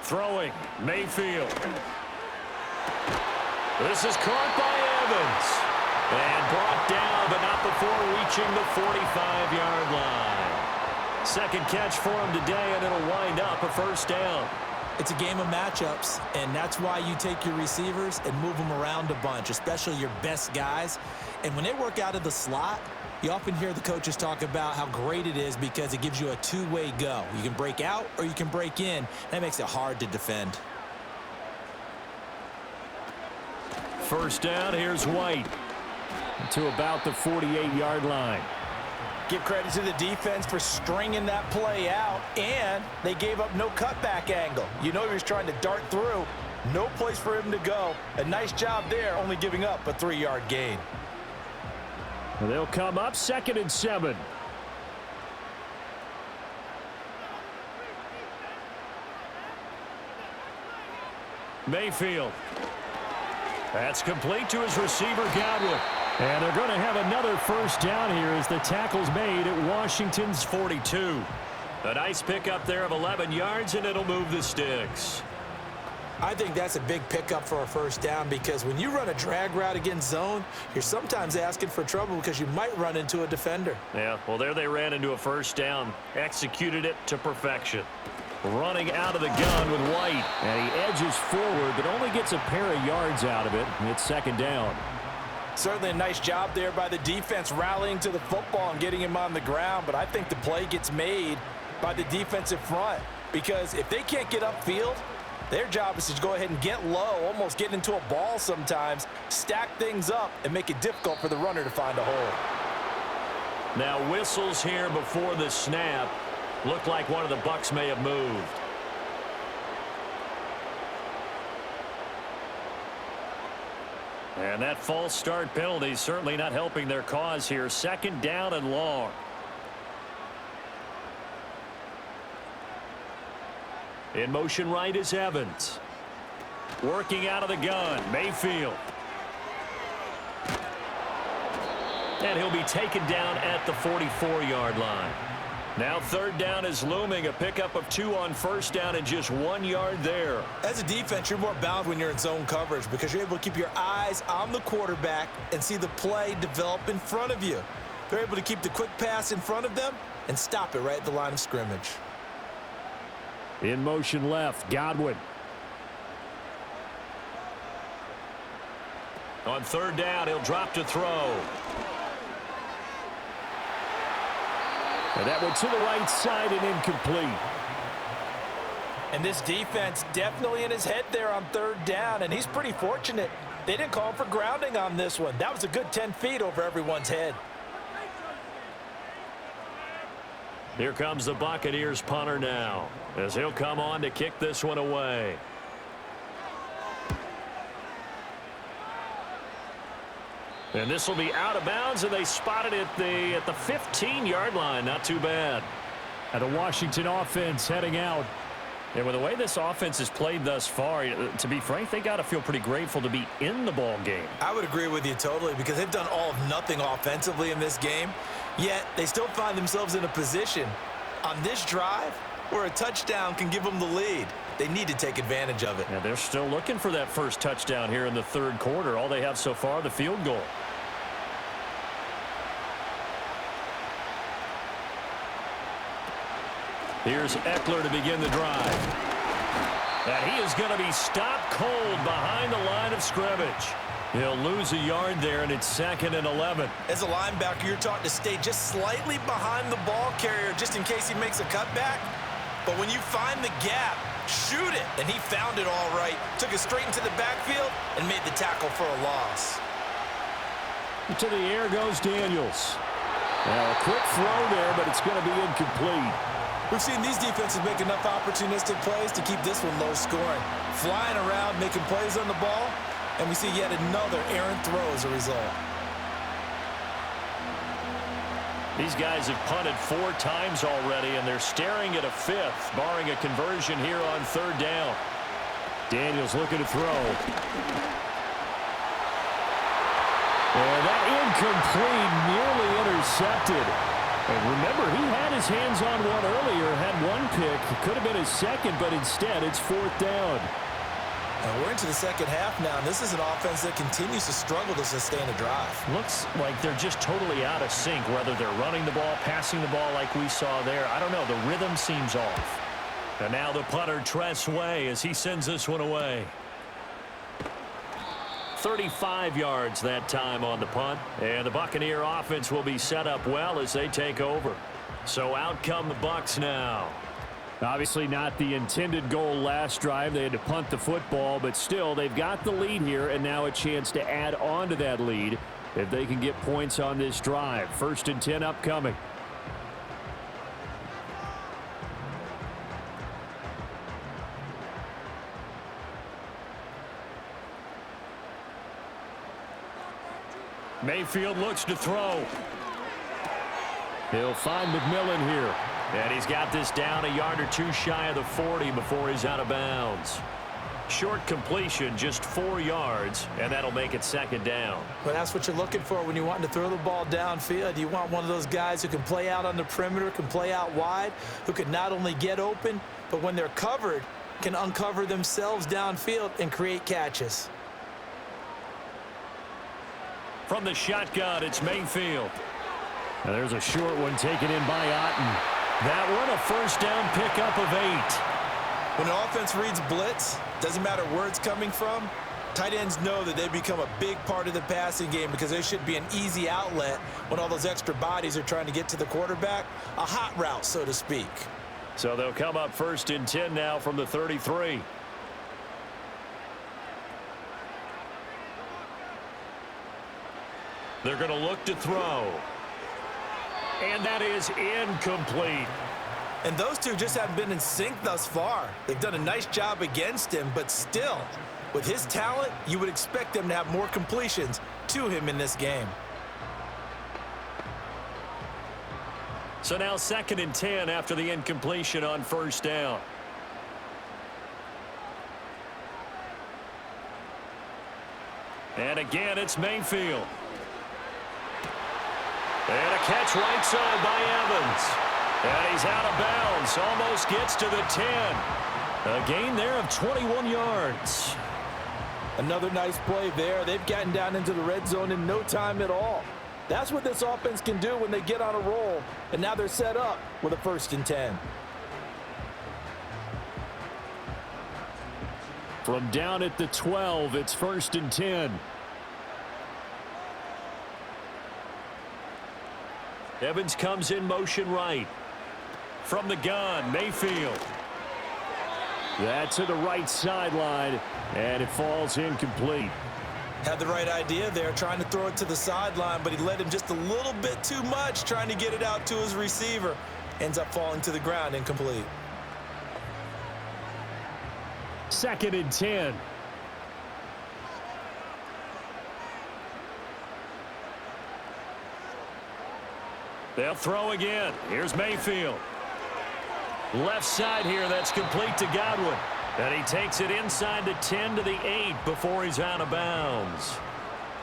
S2: Throwing, Mayfield. This is caught by Evans. And brought down, but not before reaching the 45-yard line. Second catch for him today, and it'll wind up a 1st down.
S3: It's a game of matchups, and that's why you take your receivers and move them around a bunch, especially your best guys. And when they work out of the slot, you often hear the coaches talk about how great it is because it gives you a two-way go. You can break out or you can break in. That makes it hard to defend.
S1: 1st down, here's White to about the 48-yard line.
S3: Give credit to the defense for stringing that play out, and they gave up no cutback angle. You know he was trying to dart through. No place for him to go. A nice job there, only giving up a 3-yard gain.
S1: They'll come up 2nd and 7.
S2: Mayfield. That's complete to his receiver, Godwin.
S1: And they're going to have another 1st down here as the tackle's made at Washington's 42.
S2: A nice pickup there of 11 yards, and it'll move the sticks.
S3: I think that's a big pickup for a 1st down because when you run a drag route against zone, you're sometimes asking for trouble because you might run into a defender.
S2: Yeah, well, there they ran into a 1st down. Executed it to perfection.
S1: Running out of the gun with White. And he edges forward, but only gets a pair of yards out of it. It's 2nd down.
S3: Certainly a nice job there by the defense rallying to the football and getting him on the ground, but I think the play gets made by the defensive front because if they can't get upfield, their job is to go ahead and get low, almost get into a ball sometimes, stack things up, and make it difficult for the runner to find a hole.
S2: Now whistles here before the snap. Looked like one of the Bucs may have moved. And that false start penalty is certainly not helping their cause here. 2nd down and long. In motion right is Evans. Working out of the gun, Mayfield. And he'll be taken down at the 44-yard line. Now third down is looming. A pickup of 2 on first down and just 1 yard there.
S3: As a defense, you're more bound when you're in zone coverage because you're able to keep your eyes on the quarterback and see the play develop in front of you. They're able to keep the quick pass in front of them and stop it right at the line of scrimmage.
S1: In motion left, Godwin.
S2: On third down, he'll drop to throw.
S1: And that went to the right side and incomplete.
S3: And this defense definitely in his head there on third down, and he's pretty fortunate. They didn't call him for grounding on this one. That was a good 10 feet over everyone's head.
S2: Here comes the Buccaneers punter now, as he'll come on to kick this one away. And this will be out of bounds, and they spotted it at the 15-yard line. Not too bad.
S1: And the Washington offense heading out.
S2: And with the way this offense has played thus far, to be frank, they got to feel pretty grateful to be in the ball game.
S3: I would agree with you totally because they've done all of nothing offensively in this game, yet they still find themselves in a position on this drive where a touchdown can give them the lead. They need to take advantage of it.
S2: And they're still looking for that first touchdown here in the third quarter. All they have so far, the field goal. Here's Eckler to begin the drive. And he is going to be stopped cold behind the line of scrimmage. He'll lose a yard there, and it's 2nd and 11.
S3: As a linebacker, you're taught to stay just slightly behind the ball carrier just in case he makes a cutback. But when you find the gap, shoot it. And he found it all right. Took it straight into the backfield and made the tackle for a loss.
S1: To the air goes Daniels. Now a quick throw there, but it's going to be incomplete.
S3: We've seen these defenses make enough opportunistic plays to keep this one low scoring. Flying around, making plays on the ball, and we see yet another errant throw as a result.
S2: These guys have punted 4 times already, and they're staring at a 5th, barring a conversion here on third down.
S1: Daniels looking to throw. And that incomplete, nearly intercepted. And remember, he had his hands on one earlier, had one pick. It could have been his second, but instead it's 4th down.
S3: And we're into the second half now, and this is an offense that continues to struggle to sustain a drive.
S2: Looks like they're just totally out of sync, whether they're running the ball, passing the ball like we saw there. I don't know. The rhythm seems off. And now the punter, Tress Way, as he sends this one away. 35 yards that time on the punt. And the Buccaneer offense will be set up well as they take over. So out come the Bucs now.
S1: Obviously not the intended goal last drive. They had to punt the football, but still they've got the lead here and now a chance to add on to that lead if they can get points on this drive. 1st and 10 upcoming.
S2: Mayfield looks to throw.
S1: He'll find McMillan here.
S2: And he's got this down a yard or 2 shy of the 40 before he's out of bounds. Short completion, just 4 yards, and that'll make it 2nd down.
S3: Well, that's what you're looking for when you want to throw the ball downfield. You want one of those guys who can play out on the perimeter, can play out wide, who can not only get open, but when they're covered, can uncover themselves downfield and create catches.
S2: From the shotgun, it's Mayfield.
S1: Now there's a short one taken in by Otten.
S2: That one a first down pickup of 8.
S3: When an offense reads blitz, doesn't matter where it's coming from, tight ends know that they become a big part of the passing game because there should be an easy outlet when all those extra bodies are trying to get to the quarterback. A hot route, so to speak.
S2: So they'll come up 1st and 10 now from the 33. They're going to look to throw. And that is incomplete.
S3: And those two just haven't been in sync thus far. They've done a nice job against him, but still, with his talent, you would expect them to have more completions to him in this game.
S2: So now 2nd and 10 after the incompletion on first down. And again, it's Mayfield. And a catch right side by Evans. And he's out of bounds. Almost gets to the 10. A gain there of 21 yards.
S3: Another nice play there. They've gotten down into the red zone in no time at all. That's what this offense can do when they get on a roll. And now they're set up with a 1st and 10.
S1: From down at the 12, it's 1st and 10.
S2: Evans comes in motion right. From the gun, Mayfield.
S1: That's to the right sideline, and it falls incomplete.
S3: Had the right idea there, trying to throw it to the sideline, but he led him just a little bit too much, trying to get it out to his receiver. Ends up falling to the ground, incomplete.
S1: 2nd and 10.
S2: They'll throw again. Here's Mayfield. Left side here, that's complete to Godwin. And he takes it inside the 10 to the 8 before he's out of bounds.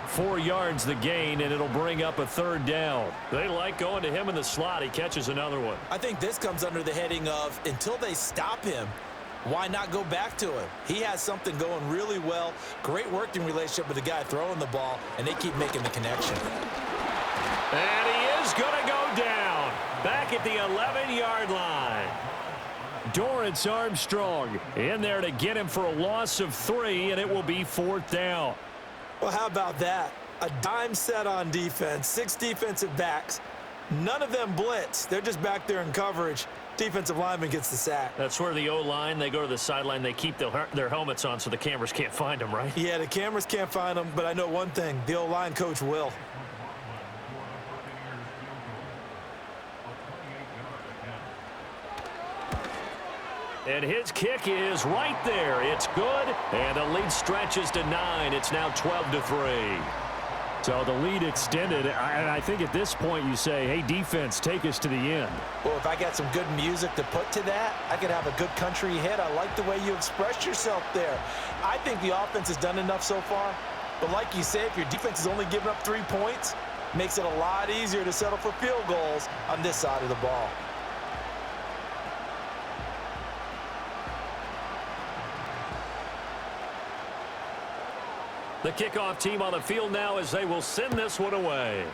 S1: 4 yards the gain, and it'll bring up a 3rd down.
S2: They like going to him in the slot. He catches another one.
S3: I think this comes under the heading of until they stop him, why not go back to him? He has something going really well. Great working relationship with the guy throwing the ball, and they keep making the connection.
S2: And he is going to go down. Back at the 11-yard line.
S1: Dorrance Armstrong in there to get him for a loss of 3, and it will be 4th down.
S3: Well, how about that? A dime set on defense, 6 defensive backs. None of them blitz. They're just back there in coverage. Defensive lineman gets the sack.
S2: That's where the O-line, they go to the sideline, they keep their helmets on so the cameras can't find them, right?
S3: Yeah, the cameras can't find them, but I know one thing. The O-line coach will.
S2: And his kick is right there. It's good. And the lead stretches to 9. It's now 12-3.
S1: So the lead extended. I think at this point you say, hey, defense, take us to the end.
S3: Well, if I got some good music to put to that, I could have a good country hit. I like the way you express yourself there. I think the offense has done enough so far. But like you say, if your defense is only giving up 3 points, makes it a lot easier to settle for field goals on this side of the ball.
S2: The kickoff team on the field now as they will send this one away.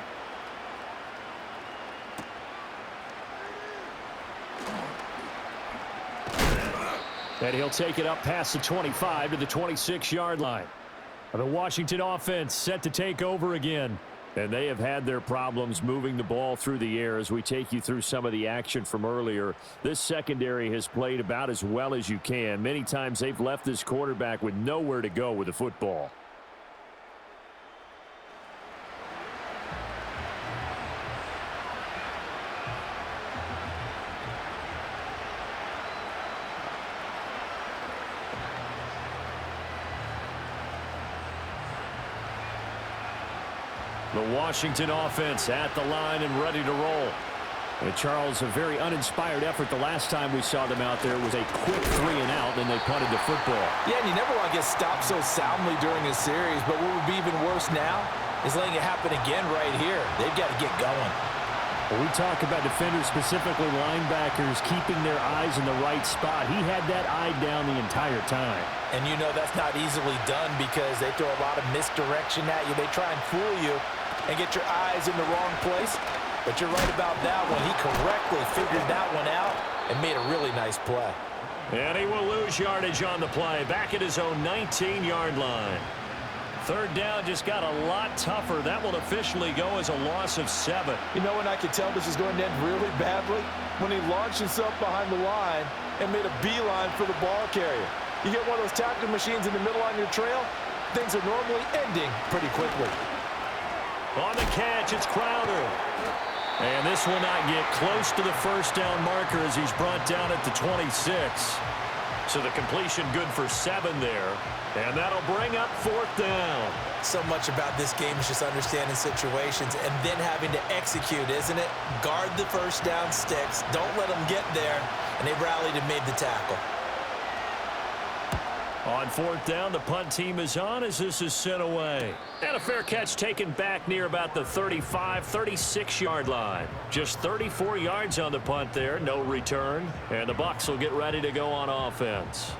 S1: And he'll take it up past the 25 to the 26-yard line. The Washington offense set to take over again. And they have had their problems moving the ball through the air as we take you through some of the action from earlier. This secondary has played about as well as you can. Many times they've left this quarterback with nowhere to go with the football. The Washington offense at the line and ready to roll. And Charles, a very uninspired effort the last time we saw them out there. It was a quick 3 and out, then they punted the football.
S3: Yeah, and you never want to get stopped so soundly during a series, but what would be even worse now is letting it happen again right here. They've got to get going.
S1: When we talk about defenders, specifically linebackers, keeping their eyes in the right spot, he had that eye down the entire time.
S3: And you know that's not easily done because they throw a lot of misdirection at you. They try and fool you and get your eyes in the wrong place. But you're right about that one. He correctly figured that one out and made a really nice play.
S2: And he will lose yardage on the play. Back at his own 19-yard line. 3rd down just got a lot tougher. That will officially go as a loss of 7.
S3: You know when I could tell this is going to end really badly? When he launched himself behind the line and made a beeline for the ball carrier. You get one of those tackling machines in the middle on your trail, things are normally ending pretty quickly.
S2: On the catch, it's Crowder. And this will not get close to the 1st down marker as he's brought down at the 26. So the completion good for 7 there. And that'll bring up 4th down.
S3: So much about this game is just understanding situations and then having to execute, isn't it? Guard the 1st down sticks. Don't let them get there. And they rallied and made the tackle.
S2: On fourth down, the punt team is on as this is sent away. And a fair catch taken back near about the 35, 36-yard line. Just 34 yards on the punt there, no return. And the Bucs will get ready to go on offense.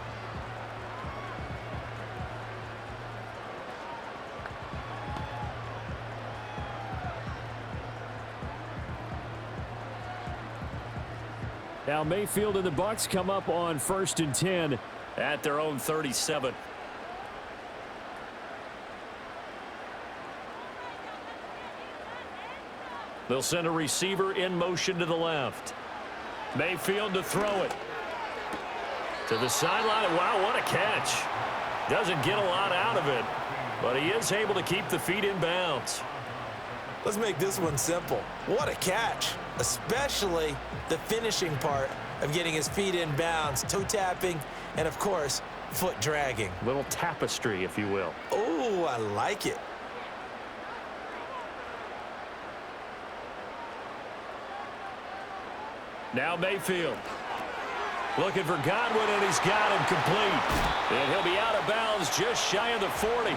S1: Now Mayfield and the Bucs come up on 1st and 10
S2: at their own 37. They'll send a receiver in motion to the left. Mayfield to throw it. To the sideline. Wow, what a catch. Doesn't get a lot out of it, but he is able to keep the feet in bounds.
S3: Let's make this one simple. What a catch, especially the finishing part of getting his feet in bounds, toe tapping, and of course, foot dragging.
S2: Little tapestry, if you will.
S3: Oh, I like it.
S2: Now Mayfield. Looking for Godwin, and he's got him complete. And he'll be out of bounds just shy of the 40.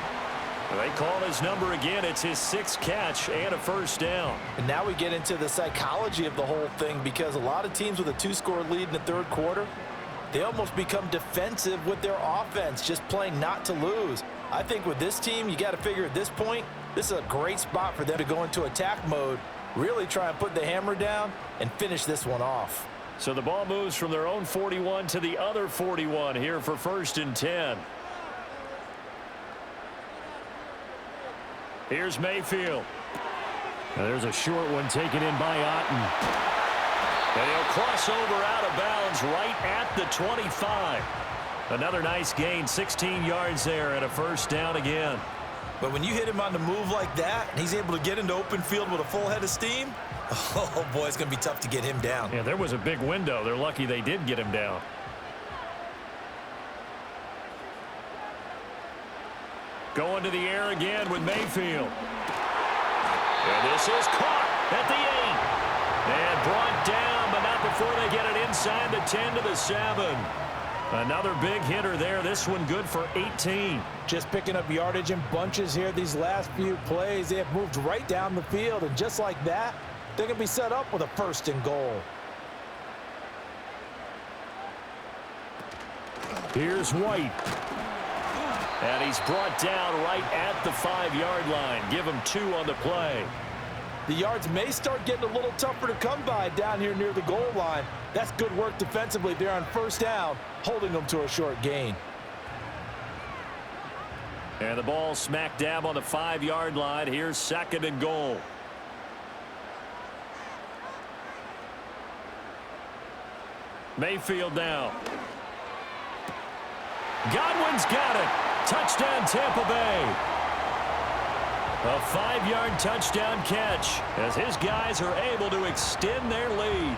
S2: They call his number again. It's his 6th catch and a first down.
S3: And now we get into the psychology of the whole thing, because a lot of teams with a 2-score lead in the third quarter, they almost become defensive with their offense, just playing not to lose. I think with this team, you got to figure at this point, this is a great spot for them to go into attack mode, really try and put the hammer down and finish this one off.
S2: So the ball moves from their own 41 to the other 41 here for 1st and 10. Here's Mayfield.
S1: Now there's a short one taken in by Otten.
S2: And he'll cross over out of bounds right at the 25. Another nice gain, 16 yards there, and a first down again.
S3: But when you hit him on the move like that, and he's able to get into open field with a full head of steam, oh boy, it's going to be tough to get him down.
S2: Yeah, there was a big window. They're lucky they did get him down. Going to the air again with Mayfield. And this is caught at the 8. And brought down, but not before they get it inside the 10 to the 7. Another big hitter there. This one good for 18.
S3: Just picking up yardage in bunches here these last few plays. They have moved right down the field, and just like that, they're going to be set up with a 1st and goal.
S1: Here's White.
S2: And he's brought down right at the 5-yard line. Give him 2 on the play.
S3: The yards may start getting a little tougher to come by down here near the goal line. That's good work defensively there on 1st down, holding them to a short gain.
S2: And the ball smack dab on the 5-yard line. Here's 2nd and goal. Mayfield now. Godwin's got it. Touchdown, Tampa Bay. A 5-yard touchdown catch as his guys are able to extend their lead.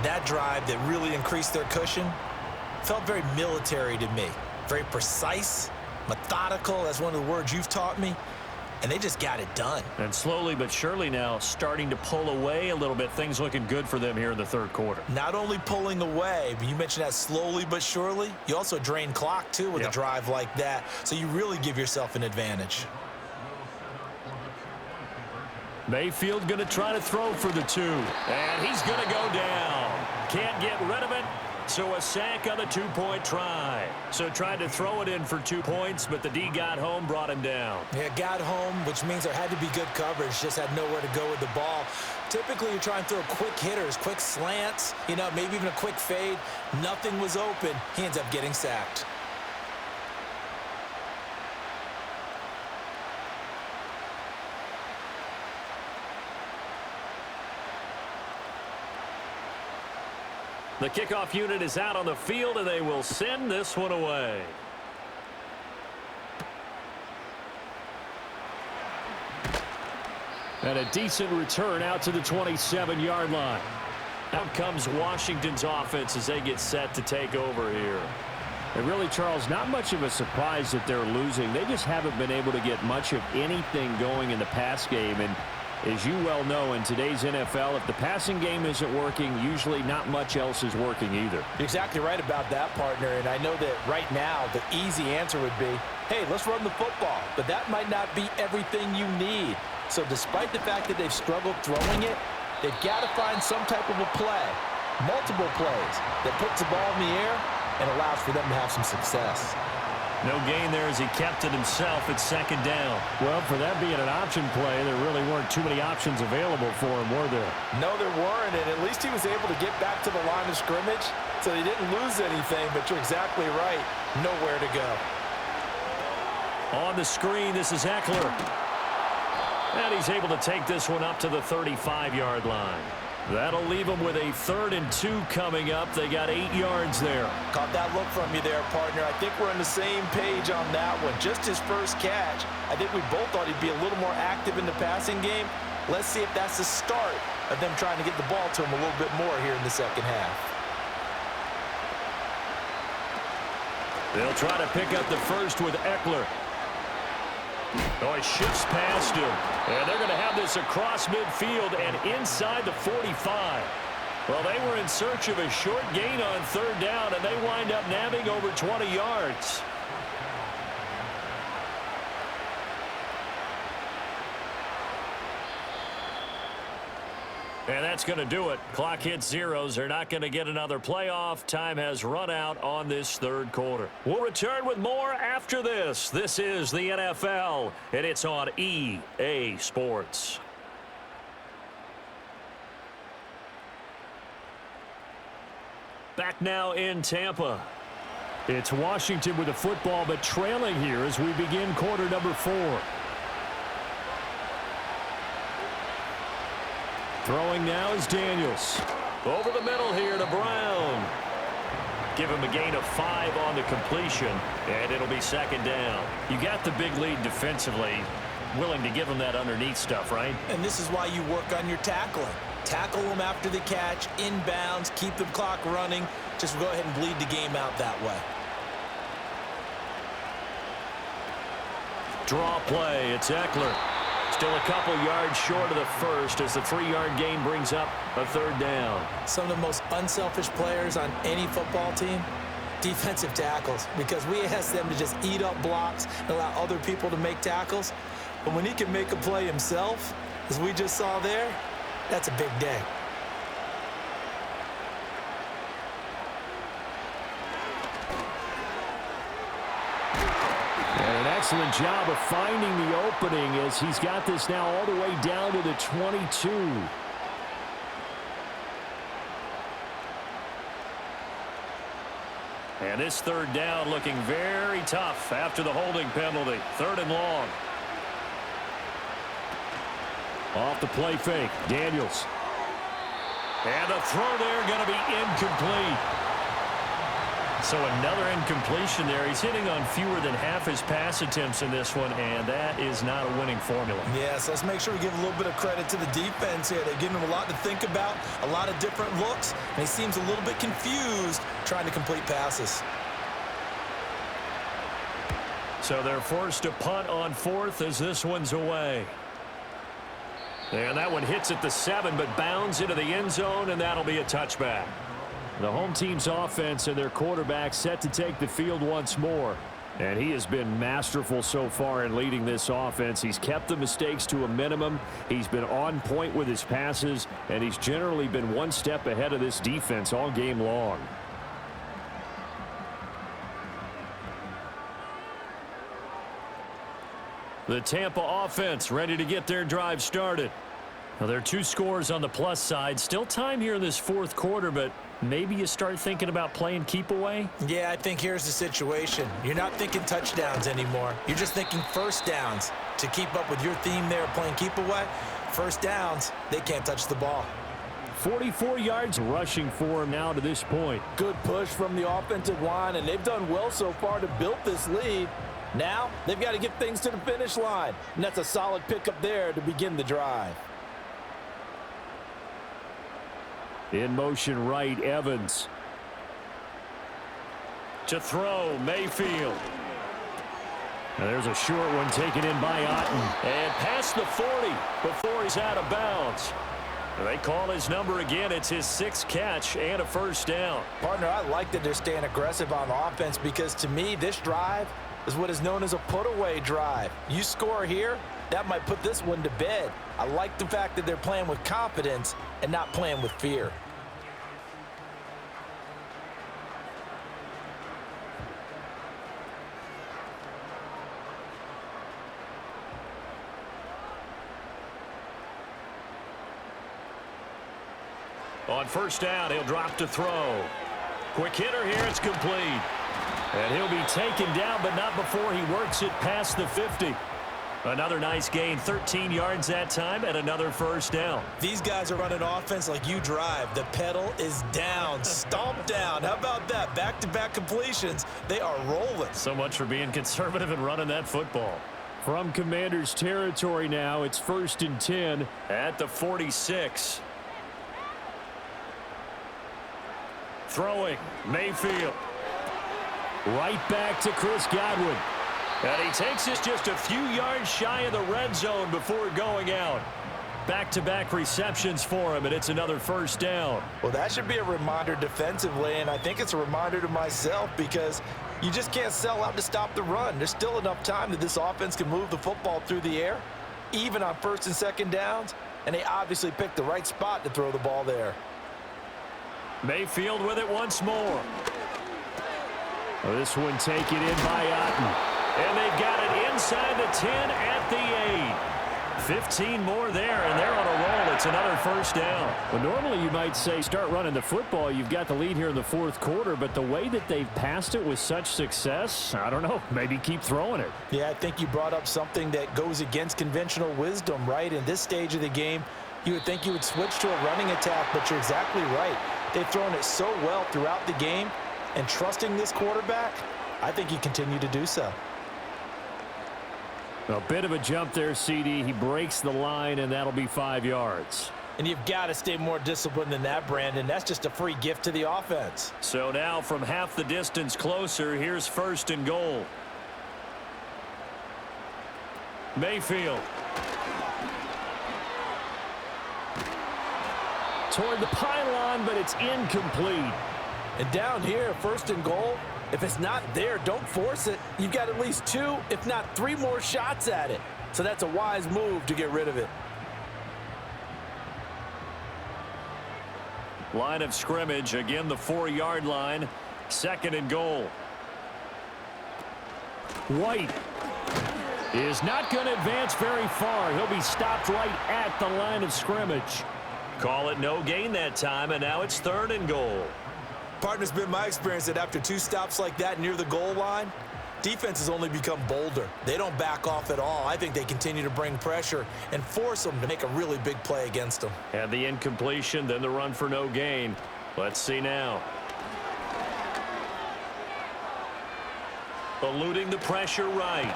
S3: That drive that really increased their cushion felt very military to me. Very precise, methodical, that's one of the words you've taught me. And they just got it done.
S2: And slowly but surely now starting to pull away a little bit. Things looking good for them here in the third quarter.
S3: Not only pulling away, but you mentioned that slowly but surely. You also drain clock, too, with a drive like that. So you really give yourself an advantage.
S2: Mayfield going to try to throw for the 2. And he's going to go down. Can't get rid of it. So a sack on the 2-point try. So tried to throw it in for 2 points, but the D got home, brought him down.
S3: Yeah, got home, which means there had to be good coverage. Just had nowhere to go with the ball. Typically, you're trying to throw quick hitters, quick slants, maybe even a quick fade. Nothing was open. He ends up getting sacked.
S2: The kickoff unit is out on the field, and they will send this one away.
S1: And a decent return out to the 27-yard line.
S2: Out comes Washington's offense as they get set to take over here.
S1: And really, Charles, not much of a surprise that they're losing. They just haven't been able to get much of anything going in the pass game. And As you well know, in today's NFL, if the passing game isn't working, usually not much else is working either.
S3: You're exactly right about that, partner. And I know that right now the easy answer would be, hey, let's run the football. But that might not be everything you need. So despite the fact that they've struggled throwing it, they've got to find some type of a play, multiple plays, that puts the ball in the air and allows for them to have some success.
S2: No gain there as he kept it himself at second down.
S1: Well, for that being an option play, there really weren't too many options available for him, were there?
S3: No, there weren't, and at least he was able to get back to the line of scrimmage, so he didn't lose anything, but you're exactly right. Nowhere to go.
S2: On the screen, this is Eckler. And he's able to take this one up to the 35-yard line. That'll leave them with a 3rd and 2 coming up. They got 8 yards there.
S3: Caught that look from you there, partner. I think we're on the same page on that one. Just his first catch. I think we both thought he'd be a little more active in the passing game. Let's see if that's the start of them trying to get the ball to him a little bit more here in the second half.
S2: They'll try to pick up the first with Eckler. Oh, he shifts past him. And they're going to have this across midfield and inside the 45. Well, they were in search of a short gain on 3rd down, and they wind up nabbing over 20 yards. And that's going to do it. Clock hits zeros. They're not going to get another playoff. Time has run out on this 3rd quarter. We'll return with more after this. This is the NFL, and it's on EA Sports. Back now in Tampa.
S1: It's Washington with the football, but trailing here as we begin quarter number 4. Throwing now is Daniels.
S2: Over the middle here to Brown. Give him a gain of 5 on the completion, and it'll be 2nd down. You got the big lead defensively. Willing to give him that underneath stuff, right?
S3: And this is why you work on your tackling. Tackle them after the catch, inbounds, keep the clock running. Just go ahead and bleed the game out that way.
S2: Draw play. It's Eckler. Still a couple yards short of the first as the 3-yard gain brings up a 3rd down.
S3: Some of the most unselfish players on any football team, defensive tackles, because we ask them to just eat up blocks and allow other people to make tackles. But when he can make a play himself, as we just saw there, that's a big day.
S1: And an excellent job of finding the opening as he's got this now all the way down to the 22.
S2: And this 3rd down looking very tough after the holding penalty. 3rd and long.
S1: Off the play fake, Daniels.
S2: And the throw there going to be incomplete. So another incompletion there. He's hitting on fewer than half his pass attempts in this one, and that is not a winning formula.
S3: Yes, let's make sure we give a little bit of credit to the defense here. They're giving him a lot to think about, a lot of different looks, and he seems a little bit confused trying to complete passes.
S2: So they're forced to punt on 4th as this one's away. And that one hits at the 7, but bounds into the end zone, and that'll be a touchback.
S1: The home team's offense and their quarterback set to take the field once more. And he has been masterful so far in leading this offense. He's kept the mistakes to a minimum. He's been on point with his passes, and he's generally been one step ahead of this defense all game long.
S2: The Tampa offense ready to get their drive started. Now, there are 2 scores on the plus side. Still time here in this 4th quarter, but maybe you start thinking about playing keep away?
S3: Yeah, I think here's the situation. You're not thinking touchdowns anymore. You're just thinking first downs. To keep up with your theme there, playing keep away, first downs, they can't touch the ball.
S1: 44 yards rushing for him now to this point.
S3: Good push from the offensive line, and they've done well so far to build this lead. Now, they've got to get things to the finish line, and that's a solid pickup there to begin the drive.
S1: In motion right, Evans.
S2: To throw, Mayfield.
S1: Now there's a short one taken in by Otten.
S2: And past the 40 before he's out of bounds. They call his number again. It's his 6th catch and a first down.
S3: Partner, I like that they're staying aggressive on offense because to me, this drive is what is known as a put-away drive. You score here, that might put this one to bed. I like the fact that they're playing with confidence and not playing with fear.
S2: On first down, he'll drop to throw. Quick hitter here, it's complete. And he'll be taken down, but not before he works it past the 50. Another nice gain, 13 yards that time, and another first down.
S3: These guys are running offense like you drive. The pedal is down, stomp down. How about that? Back-to-back completions. They are rolling.
S2: So much for being conservative and running that football.
S1: From Commanders territory now, it's 1st and 10.
S2: At the 46. Throwing, Mayfield.
S1: Right back to Chris Godwin.
S2: And he takes us just a few yards shy of the red zone before going out. Back-to-back receptions for him, and it's another first down.
S3: Well, that should be a reminder defensively, and I think it's a reminder to myself because you just can't sell out to stop the run. There's still enough time that this offense can move the football through the air, even on 1st and 2nd downs, and they obviously picked the right spot to throw the ball there.
S2: Mayfield with it once more.
S1: Well, this one taken in by Otten.
S2: And they've got it inside the 10 at the 8. 15 more there, and they're on a roll. It's another first down.
S1: Well, normally you might say start running the football. You've got the lead here in the 4th quarter, but the way that they've passed it with such success, I don't know, maybe keep throwing it.
S3: Yeah, I think you brought up something that goes against conventional wisdom, right? In this stage of the game, you would think you would switch to a running attack, but you're exactly right. They've thrown it so well throughout the game, and trusting this quarterback, I think you continue to do so.
S1: A bit of a jump there, CD. He breaks the line, and that'll be 5 yards.
S3: And you've got to stay more disciplined than that, Brandon. That's just a free gift to the offense.
S2: So now from half the distance closer, here's 1st and goal. Mayfield.
S1: Toward the pylon, but it's incomplete.
S3: And down here, 1st and goal, if it's not there, don't force it. You've got at least 2, if not 3 more shots at it. So that's a wise move to get rid of it.
S2: Line of scrimmage, again the 4-yard line. 2nd and goal.
S1: White is not going to advance very far. He'll be stopped right at the line of scrimmage.
S2: Call it no gain that time, and now it's 3rd and goal.
S3: Partner's been my experience that after 2 stops like that near the goal line, defenses only become bolder. They don't back off at all. I think they continue to bring pressure and force them to make a really big play against them.
S2: And the incompletion, then the run for no gain. Let's see now. Eluding the pressure right.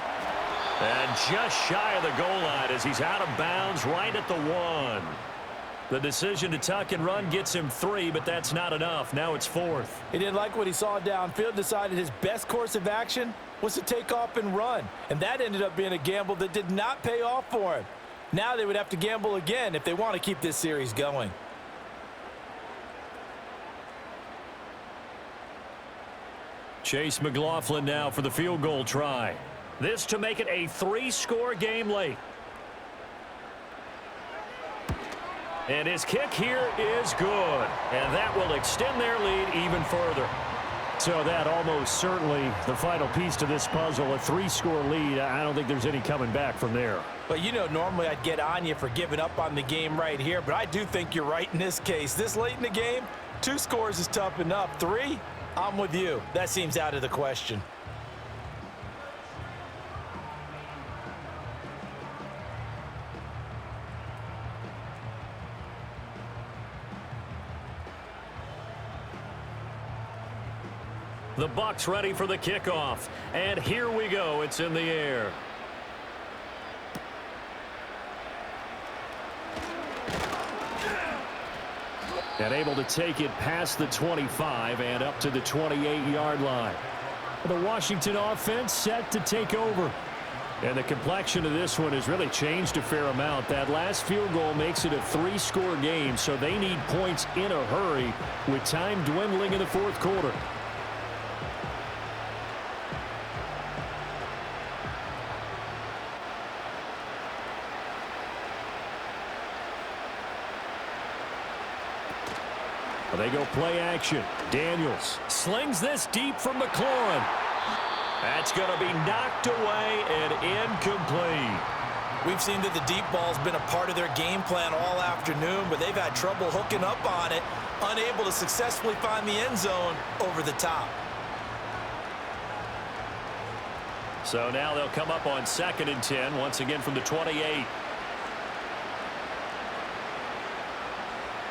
S2: And just shy of the goal line as he's out of bounds right at the 1. The decision to tuck and run gets him 3, but that's not enough. Now it's 4th.
S3: He didn't like what he saw downfield, decided his best course of action was to take off and run. And that ended up being a gamble that did not pay off for him. Now they would have to gamble again if they want to keep this series going.
S2: Chase McLaughlin now for the field goal try. This to make it a 3-score game late. And his kick here is good. And that will extend their lead even further.
S1: So that almost certainly the final piece to this puzzle, a 3-score lead. I don't think there's any coming back from there.
S3: But you know, normally I'd get on you for giving up on the game right here, but I do think you're right in this case. This late in the game, 2 scores is tough enough. 3, I'm with you. That seems out of the question.
S2: The Bucs ready for the kickoff. And here we go. It's in the air.
S1: And able to take it past the 25 and up to the 28-yard line. The Washington offense set to take over. And the complexion of this one has really changed a fair amount. That last field goal makes it a 3-score game, so they need points in a hurry with time dwindling in the fourth quarter. They go play action. Daniels slings this deep from McLaurin. That's going to be knocked away and incomplete.
S3: We've seen that the deep ball's been a part of their game plan all afternoon, but they've had trouble hooking up on it, unable to successfully find the end zone over the top.
S2: So now they'll come up on 2nd and 10, once again from the 28.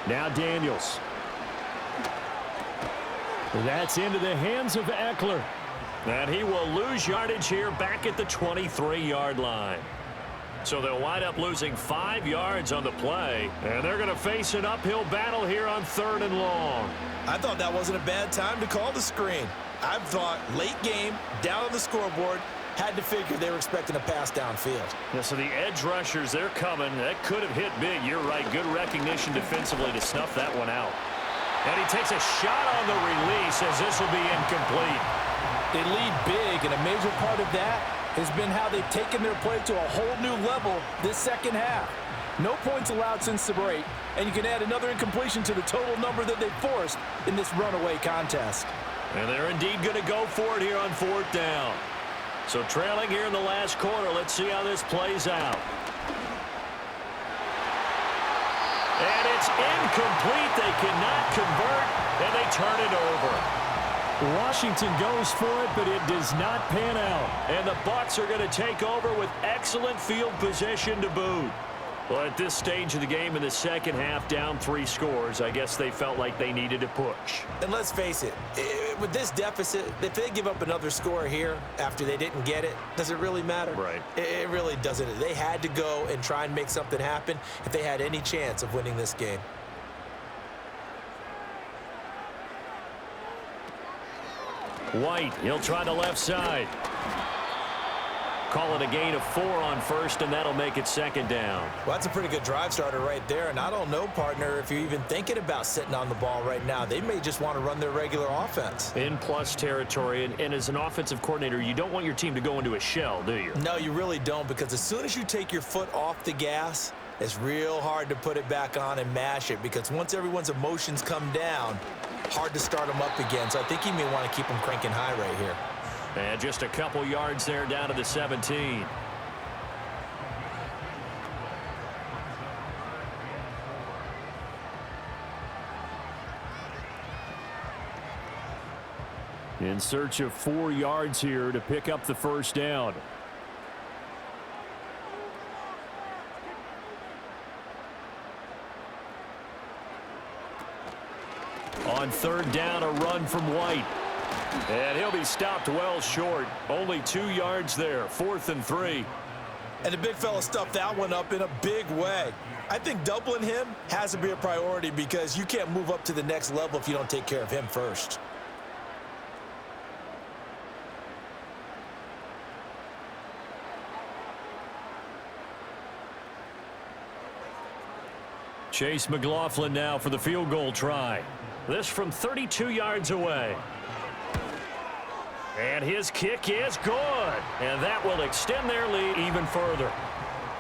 S1: Now Daniels. That's into the hands of Eckler.
S2: And he will lose yardage here back at the 23-yard line. So they'll wind up losing 5 yards on the play. And they're going to face an uphill battle here on 3rd and long.
S3: I thought that wasn't a bad time to call the screen. I thought late game, down on the scoreboard, had to figure they were expecting a pass downfield.
S2: Yeah, so the edge rushers, they're coming. That could have hit big. You're right. Good recognition defensively to snuff that one out. And he takes a shot on the release as this will be incomplete.
S3: They lead big, and a major part of that has been how they've taken their play to a whole new level this second half. No points allowed since the break, and you can add another incompletion to the total number that they forced in this runaway contest.
S2: And they're indeed going to go for it here on 4th down. So trailing here in the last quarter, let's see how this plays out. And it's incomplete. They cannot convert, and they turn it over.
S1: Washington goes for it, but it does not pan out.
S2: And the Bucs are going to take over with excellent field position to boot. Well, at this stage of the game in the second half, down 3 scores, I guess they felt like they needed to push.
S3: And let's face it, with this deficit, if they give up another score here after they didn't get it, does it really matter?
S2: Right.
S3: It really doesn't. They had to go and try and make something happen if they had any chance of winning this game.
S2: White, he'll try the left side. Call it a gain of 4 on 1st, and that'll make it 2nd down.
S3: Well, that's a pretty good drive starter right there. And I don't know, partner, if you're even thinking about sitting on the ball right now. They may just want to run their regular offense.
S2: In plus territory, and as an offensive coordinator, you don't want your team to go into a shell, do you?
S3: No, you really don't, because as soon as you take your foot off the gas, it's real hard to put it back on and mash it, because once everyone's emotions come down, hard to start them up again. So I think you may want to keep them cranking high right here.
S2: And just a couple yards there down to the 17.
S1: In search of 4 yards here to pick up the 1st down. On 3rd down, a run from White.
S2: And he'll be stopped well short. Only 2 yards there. 4th and 3.
S3: And the big fella stuffed that one up in a big way. I think doubling him has to be a priority, because you can't move up to the next level if you don't take care of him first.
S1: Chase McLaughlin now for the field goal try.
S2: This from 32 yards away. And his kick is good. And that will extend their lead even further.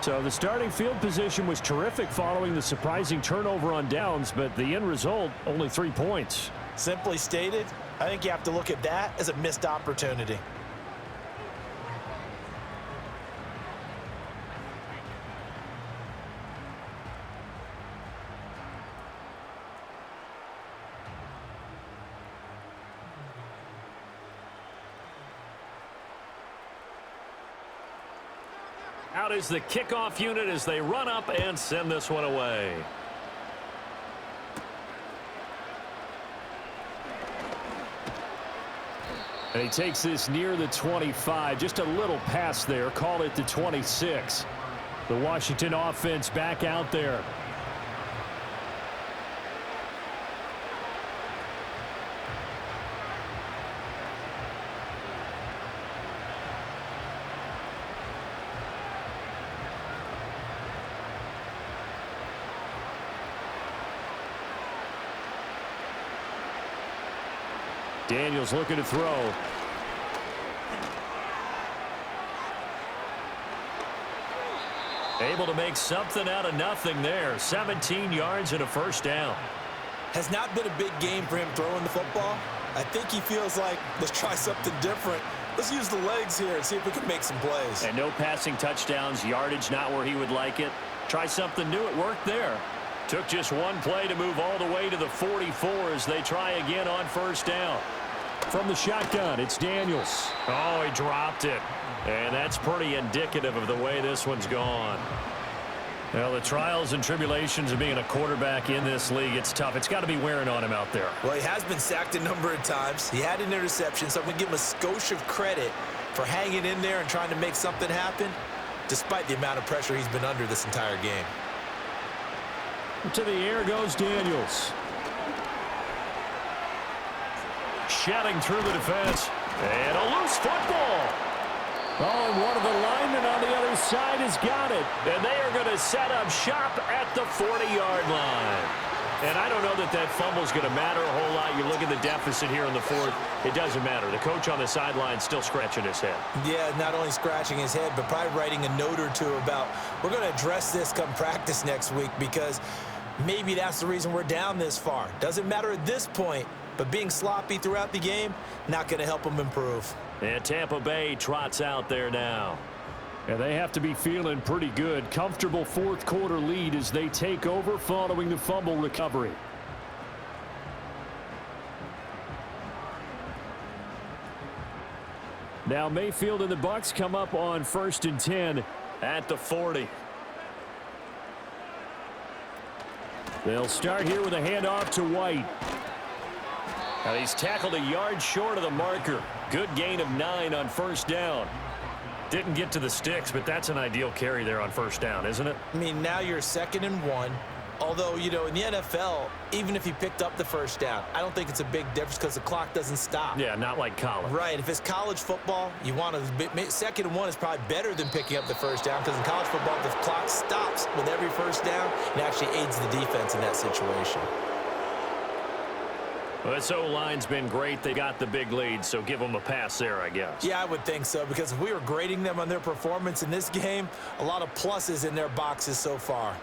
S1: So the starting field position was terrific following the surprising turnover on downs, but the end result, only 3 points.
S3: Simply stated, I think you have to look at that as a missed opportunity.
S2: Out is the kickoff unit as they run up and send this one away.
S1: And he takes this near the 25. Just a little pass there. Call it the 26. The Washington offense back out there. Daniels looking to throw.
S2: Able to make something out of nothing there. 17 yards and a first down.
S3: Has not been a big game for him throwing the football. I think he feels like, let's try something different. Let's use the legs here and see if we can make some plays.
S2: And no passing touchdowns, yardage not where he would like it. Try something new. It worked there. Took just one play to move all the way to the 44 as they try again on first down.
S1: From the shotgun, it's Daniels.
S2: Oh, he dropped it. And that's pretty indicative of the way this one's gone. Well, the trials and tribulations of being a quarterback in this league, it's tough. It's got to be wearing on him out there.
S3: Well, he has been sacked a number of times. He had an interception, so I'm going to give him a skosh of credit for hanging in there and trying to make something happen, despite the amount of pressure he's been under this entire game.
S1: To the air goes Daniels.
S2: Shedding through the defense. And a loose football.
S1: Oh, and one of the linemen on the other side has got it.
S2: And they are going to set up shop at the 40-yard line. And I don't know that that fumble is going to matter a whole lot. You look at the deficit here in the fourth. It doesn't matter. The coach on the sideline still scratching his head.
S3: Yeah, not only scratching his head, but probably writing a note or two about, we're going to address this come practice next week because maybe that's the reason we're down this far. Doesn't matter at this point, but being sloppy throughout the game, not going to help them improve.
S2: And Tampa Bay trots out there now.
S1: And they have to be feeling pretty good. Comfortable fourth quarter lead as they take over following the fumble recovery. Now Mayfield and the Bucs come up on 1st and 10
S2: at the 40.
S1: They'll start here with a handoff to White.
S2: Now he's tackled a yard short of the marker. Good gain of 9 on first down. Didn't get to the sticks, but that's an ideal carry there on first down, isn't it?
S3: I mean, now you're 2nd and 1. Although, you know, in the NFL, even if you picked up the first down, I don't think it's a big difference because the clock doesn't stop.
S2: Yeah, not like college.
S3: Right. If it's college football, you want to 2nd and 1 is probably better than picking up the first down because in college football, the clock stops with every first down and actually aids the defense in that situation.
S2: Well, this O-line's been great. They got the big lead, so give them a pass there, I guess.
S3: Yeah, I would think so, because if we were grading them on their performance in this game, a lot of pluses in their boxes so far.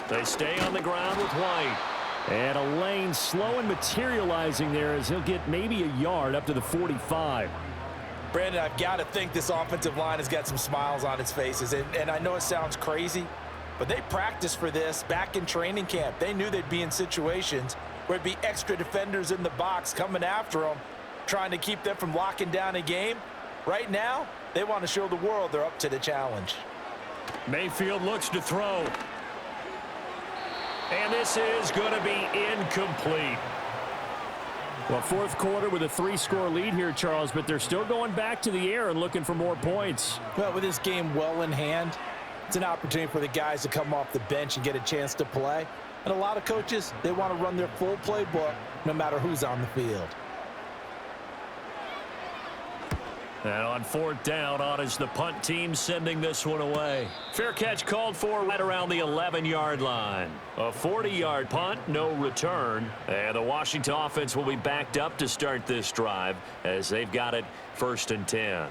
S2: They stay on the ground with White.
S1: And a lane slow and materializing there as he'll get maybe a yard up to the 45.
S3: Brandon, I've got to think this offensive line has got some smiles on its faces. And I know it sounds crazy, but they practiced for this back in training camp. They knew they'd be in situations where it'd be extra defenders in the box coming after them, trying to keep them from locking down a game. Right now, they want to show the world they're up to the challenge.
S2: Mayfield looks to throw. And this is going to be incomplete.
S1: Well, fourth quarter with a 3-score lead here, Charles, but they're still going back to the air and looking for more points.
S3: Well, with this game well in hand, it's an opportunity for the guys to come off the bench and get a chance to play. And a lot of coaches, they want to run their full playbook no matter who's on the field.
S2: And on 4th down, on is the punt team sending this one away. Fair catch called for right around the 11-yard line. A 40-yard punt, no return. And the Washington offense will be backed up to start this drive as they've got it 1st and 10.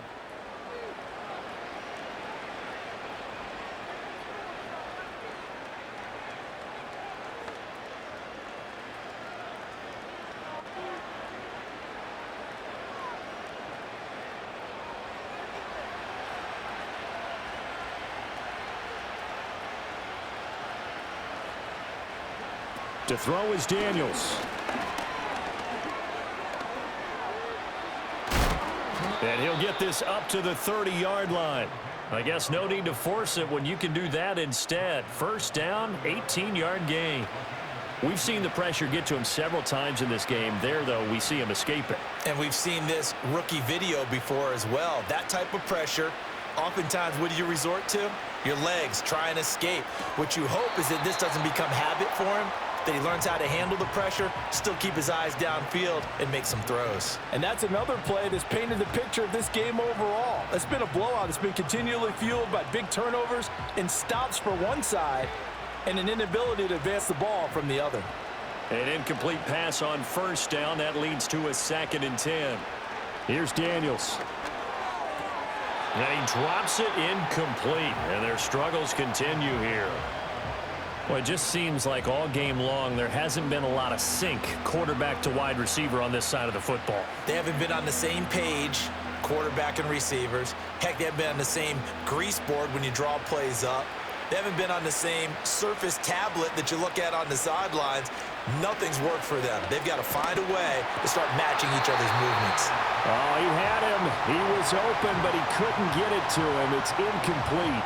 S1: To throw is Daniels.
S2: And he'll get this up to the 30-yard line. I guess no need to force it when you can do that instead. First down, 18-yard gain. We've seen the pressure get to him several times in this game. There, though, we see him escape it.
S3: And we've seen this rookie video before as well. That type of pressure, oftentimes, what do you resort to? Your legs, try and escape. What you hope is that this doesn't become habit for him, that he learns how to handle the pressure, still keep his eyes downfield, and make some throws. And that's another play that's painted the picture of this game overall. It's been a blowout. It's been continually fueled by big turnovers and stops for one side and an inability to advance the ball from the other.
S2: An incomplete pass on first down. That leads to a 2nd and 10.
S1: Here's Daniels.
S2: And he drops it incomplete. And their struggles continue here.
S1: Well, it just seems like all game long there hasn't been a lot of sync quarterback to wide receiver on this side of the football.
S3: They haven't been on the same page, quarterback and receivers. Heck, they haven't been on the same grease board when you draw plays up. They haven't been on the same surface tablet that you look at on the sidelines. Nothing's worked for them. They've got to find a way to start matching each other's movements.
S1: Oh, he had him. He was open, but he couldn't get it to him. It's incomplete.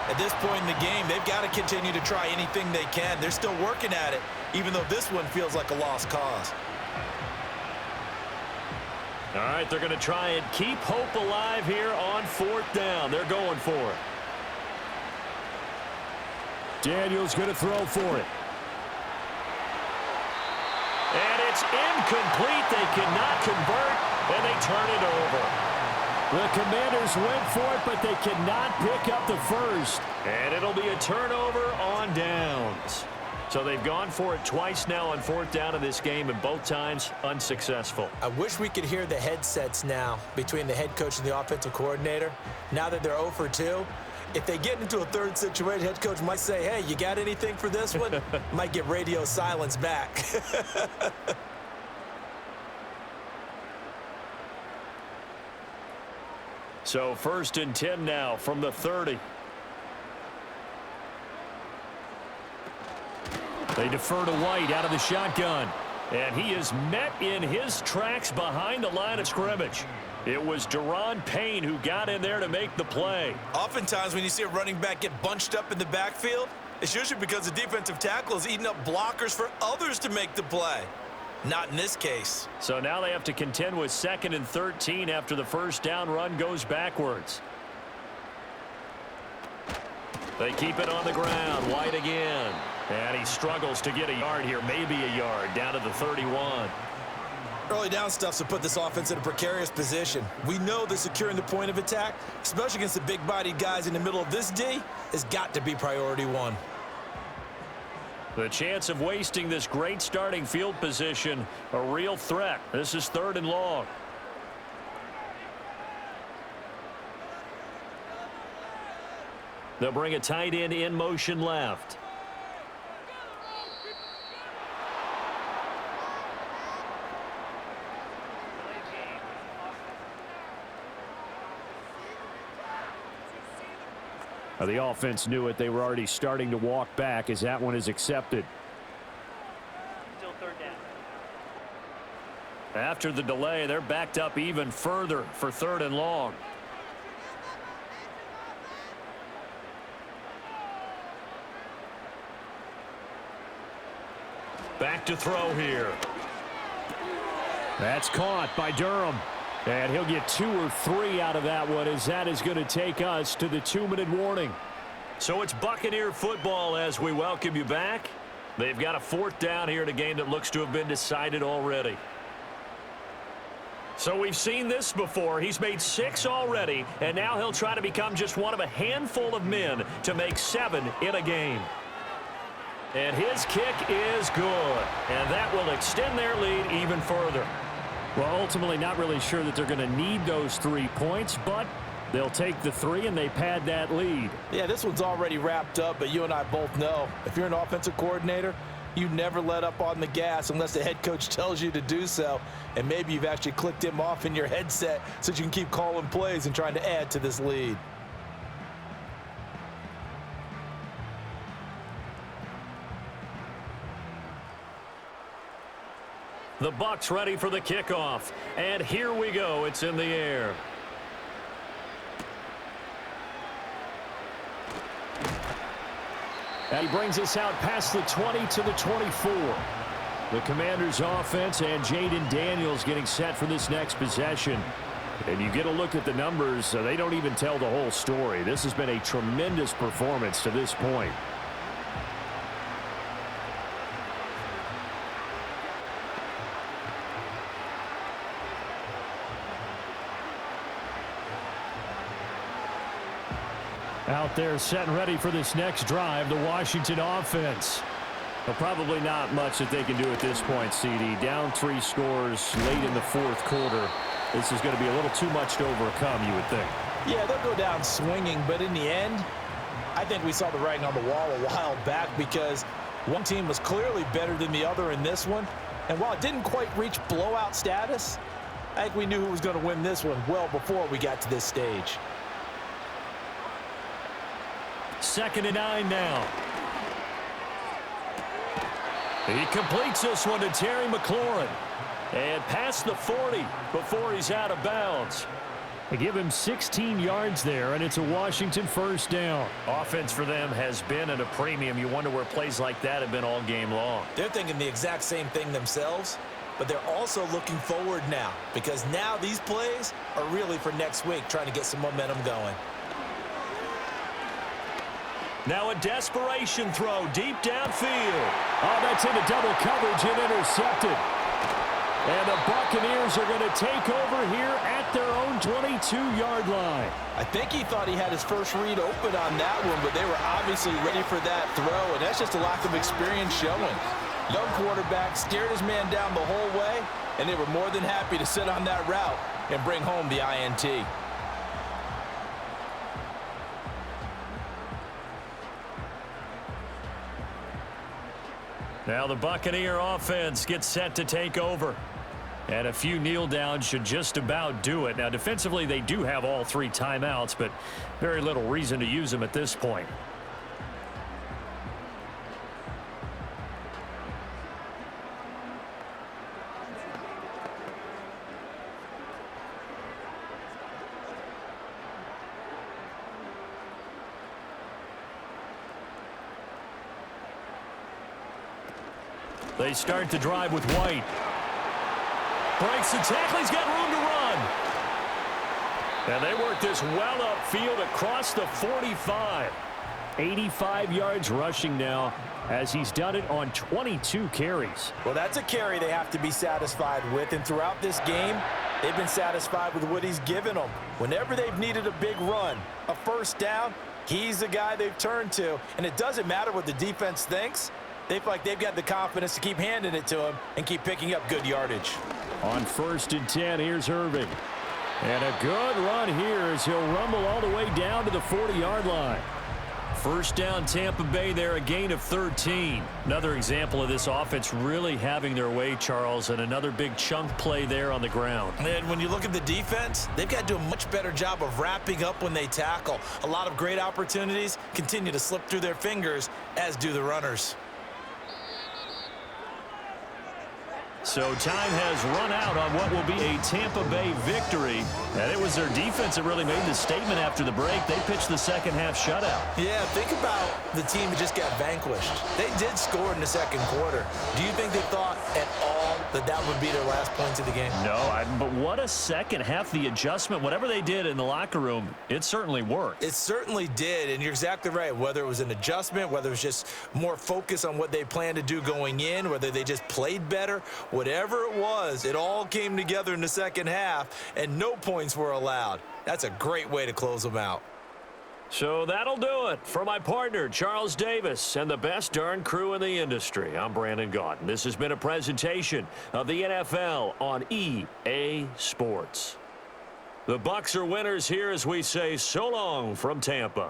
S3: At this point in the game, they've got to continue to try anything they can. They're still working at it, even though this one feels like a lost cause.
S2: All right, they're going to try and keep hope alive here on 4th down. They're going for it.
S1: Daniels going to throw for it.
S2: And it's incomplete. They cannot convert, and they turn it over.
S1: The Commanders went for it, but they cannot pick up the first.
S2: And it'll be a turnover on downs. So they've gone for it twice now on 4th down in this game, and both times unsuccessful.
S3: I wish we could hear the headsets now between the head coach and the offensive coordinator. Now that they're 0 for 2, if they get into a third situation, head coach might say, hey, you got anything for this one? Might get radio silence back.
S2: So 1st and 10 now from the 30.
S1: They defer to White out of the shotgun.
S2: And he is met in his tracks behind the line of scrimmage. It was Daron Payne who got in there to make the play.
S3: Oftentimes when you see a running back get bunched up in the backfield, it's usually because the defensive tackle is eating up blockers for others to make the play. Not in this case.
S2: So now they have to contend with 2nd and 13 after the first down run goes backwards. They keep it on the ground. White again. And he struggles to get a yard here, maybe a yard, down to the 31.
S3: Early down stuff's to put this offense in a precarious position. We know that securing the point of attack, especially against the big-bodied guys in the middle of this D, has got to be priority one.
S2: The chance of wasting this great starting field position, a real threat. This is 3rd and long. They'll bring a tight end in motion left.
S1: The offense knew it. They were already starting to walk back as that one is accepted.
S5: Still 3rd down.
S2: After the delay, they're backed up even further for 3rd and long. Back to throw here.
S1: That's caught by Durham. And he'll get 2 or 3 out of that one, as that is going to take us to the 2-minute warning.
S2: So it's Buccaneer football as we welcome you back. They've got a 4th down here in a game that looks to have been decided already. So we've seen this before. He's made 6 already, and now he'll try to become just one of a handful of men to make 7 in a game. And his kick is good, and that will extend their lead even further.
S1: Well, ultimately not really sure that they're going to need those 3 points, but they'll take the 3 and they pad that lead.
S3: Yeah, this one's already wrapped up, but you and I both know if you're an offensive coordinator, you never let up on the gas unless the head coach tells you to do so. And maybe you've actually clicked him off in your headset so that you can keep calling plays and trying to add to this lead.
S2: The Bucs ready for the kickoff. And here we go. It's in the air.
S1: And he brings us out past the 20 to the 24. The Commanders offense and Jaden Daniels getting set for this next possession. And you get a look at the numbers, they don't even tell the whole story. This has been a tremendous performance to this point. Out there set and ready for this next drive, the Washington offense. Well, probably not much that they can do at this point, CD. Down 3 scores late in the fourth quarter. This is going to be a little too much to overcome, you would think.
S3: Yeah, they'll go down swinging, but in the end, I think we saw the writing on the wall a while back because one team was clearly better than the other in this one. And while it didn't quite reach blowout status, I think we knew who was going to win this one well before we got to this stage.
S1: 2nd and 9 now. He completes this one to Terry McLaurin. And past the 40 before he's out of bounds. They give him 16 yards there, and it's a Washington first down.
S2: Offense for them has been at a premium. You wonder where plays like that have been all game long.
S3: They're thinking the exact same thing themselves, but they're also looking forward now because now these plays are really for next week, trying to get some momentum going.
S1: Now a desperation throw deep downfield. Oh, that's into double coverage and intercepted. And the Buccaneers are going to take over here at their own 22-yard line.
S3: I think he thought he had his first read open on that one, but they were obviously ready for that throw, and that's just a lack of experience showing. Young quarterback stared his man down the whole way, and they were more than happy to sit on that route and bring home the INT.
S2: Now the Buccaneer offense gets set to take over. And a few kneel downs should just about do it. Now defensively they do have all 3 timeouts, but very little reason to use them at this point. They start the drive with White. Breaks the tackle. He's got room to run. And they work this well upfield across the 45.
S1: 85 yards rushing now as he's done it on 22 carries.
S3: Well, that's a carry they have to be satisfied with, and throughout this game, they've been satisfied with what he's given them. Whenever they've needed a big run, a first down, he's the guy they've turned to, and it doesn't matter what the defense thinks. They feel like they've got the confidence to keep handing it to him and keep picking up good yardage.
S1: On 1st and 10, here's Irving. And a good run here as he'll rumble all the way down to the 40-yard line.
S2: First down Tampa Bay there, a gain of 13. Another example of this offense really having their way, Charles, and another big chunk play there on the ground.
S3: And when you look at the defense, they've got to do a much better job of wrapping up when they tackle. A lot of great opportunities continue to slip through their fingers, as do the runners.
S2: So time has run out on what will be a Tampa Bay victory. And it was their defense that really made the statement after the break. They pitched the second half shutout.
S3: Yeah, think about the team that just got vanquished. They did score in the second quarter. Do you think they thought at all that that would be their last points of the game?
S2: No, but what a second half. The adjustment, whatever they did in the locker room, it certainly worked.
S3: It certainly did, and you're exactly right. Whether it was an adjustment, whether it was just more focus on what they planned to do going in, whether they just played better, whatever it was, it all came together in the second half, and no points were allowed. That's a great way to close them out.
S2: So that'll do it for my partner, Charles Davis, and the best darn crew in the industry. I'm Brandon Gaunt. This has been a presentation of the NFL on EA Sports. The Bucs are winners here as we say so long from Tampa.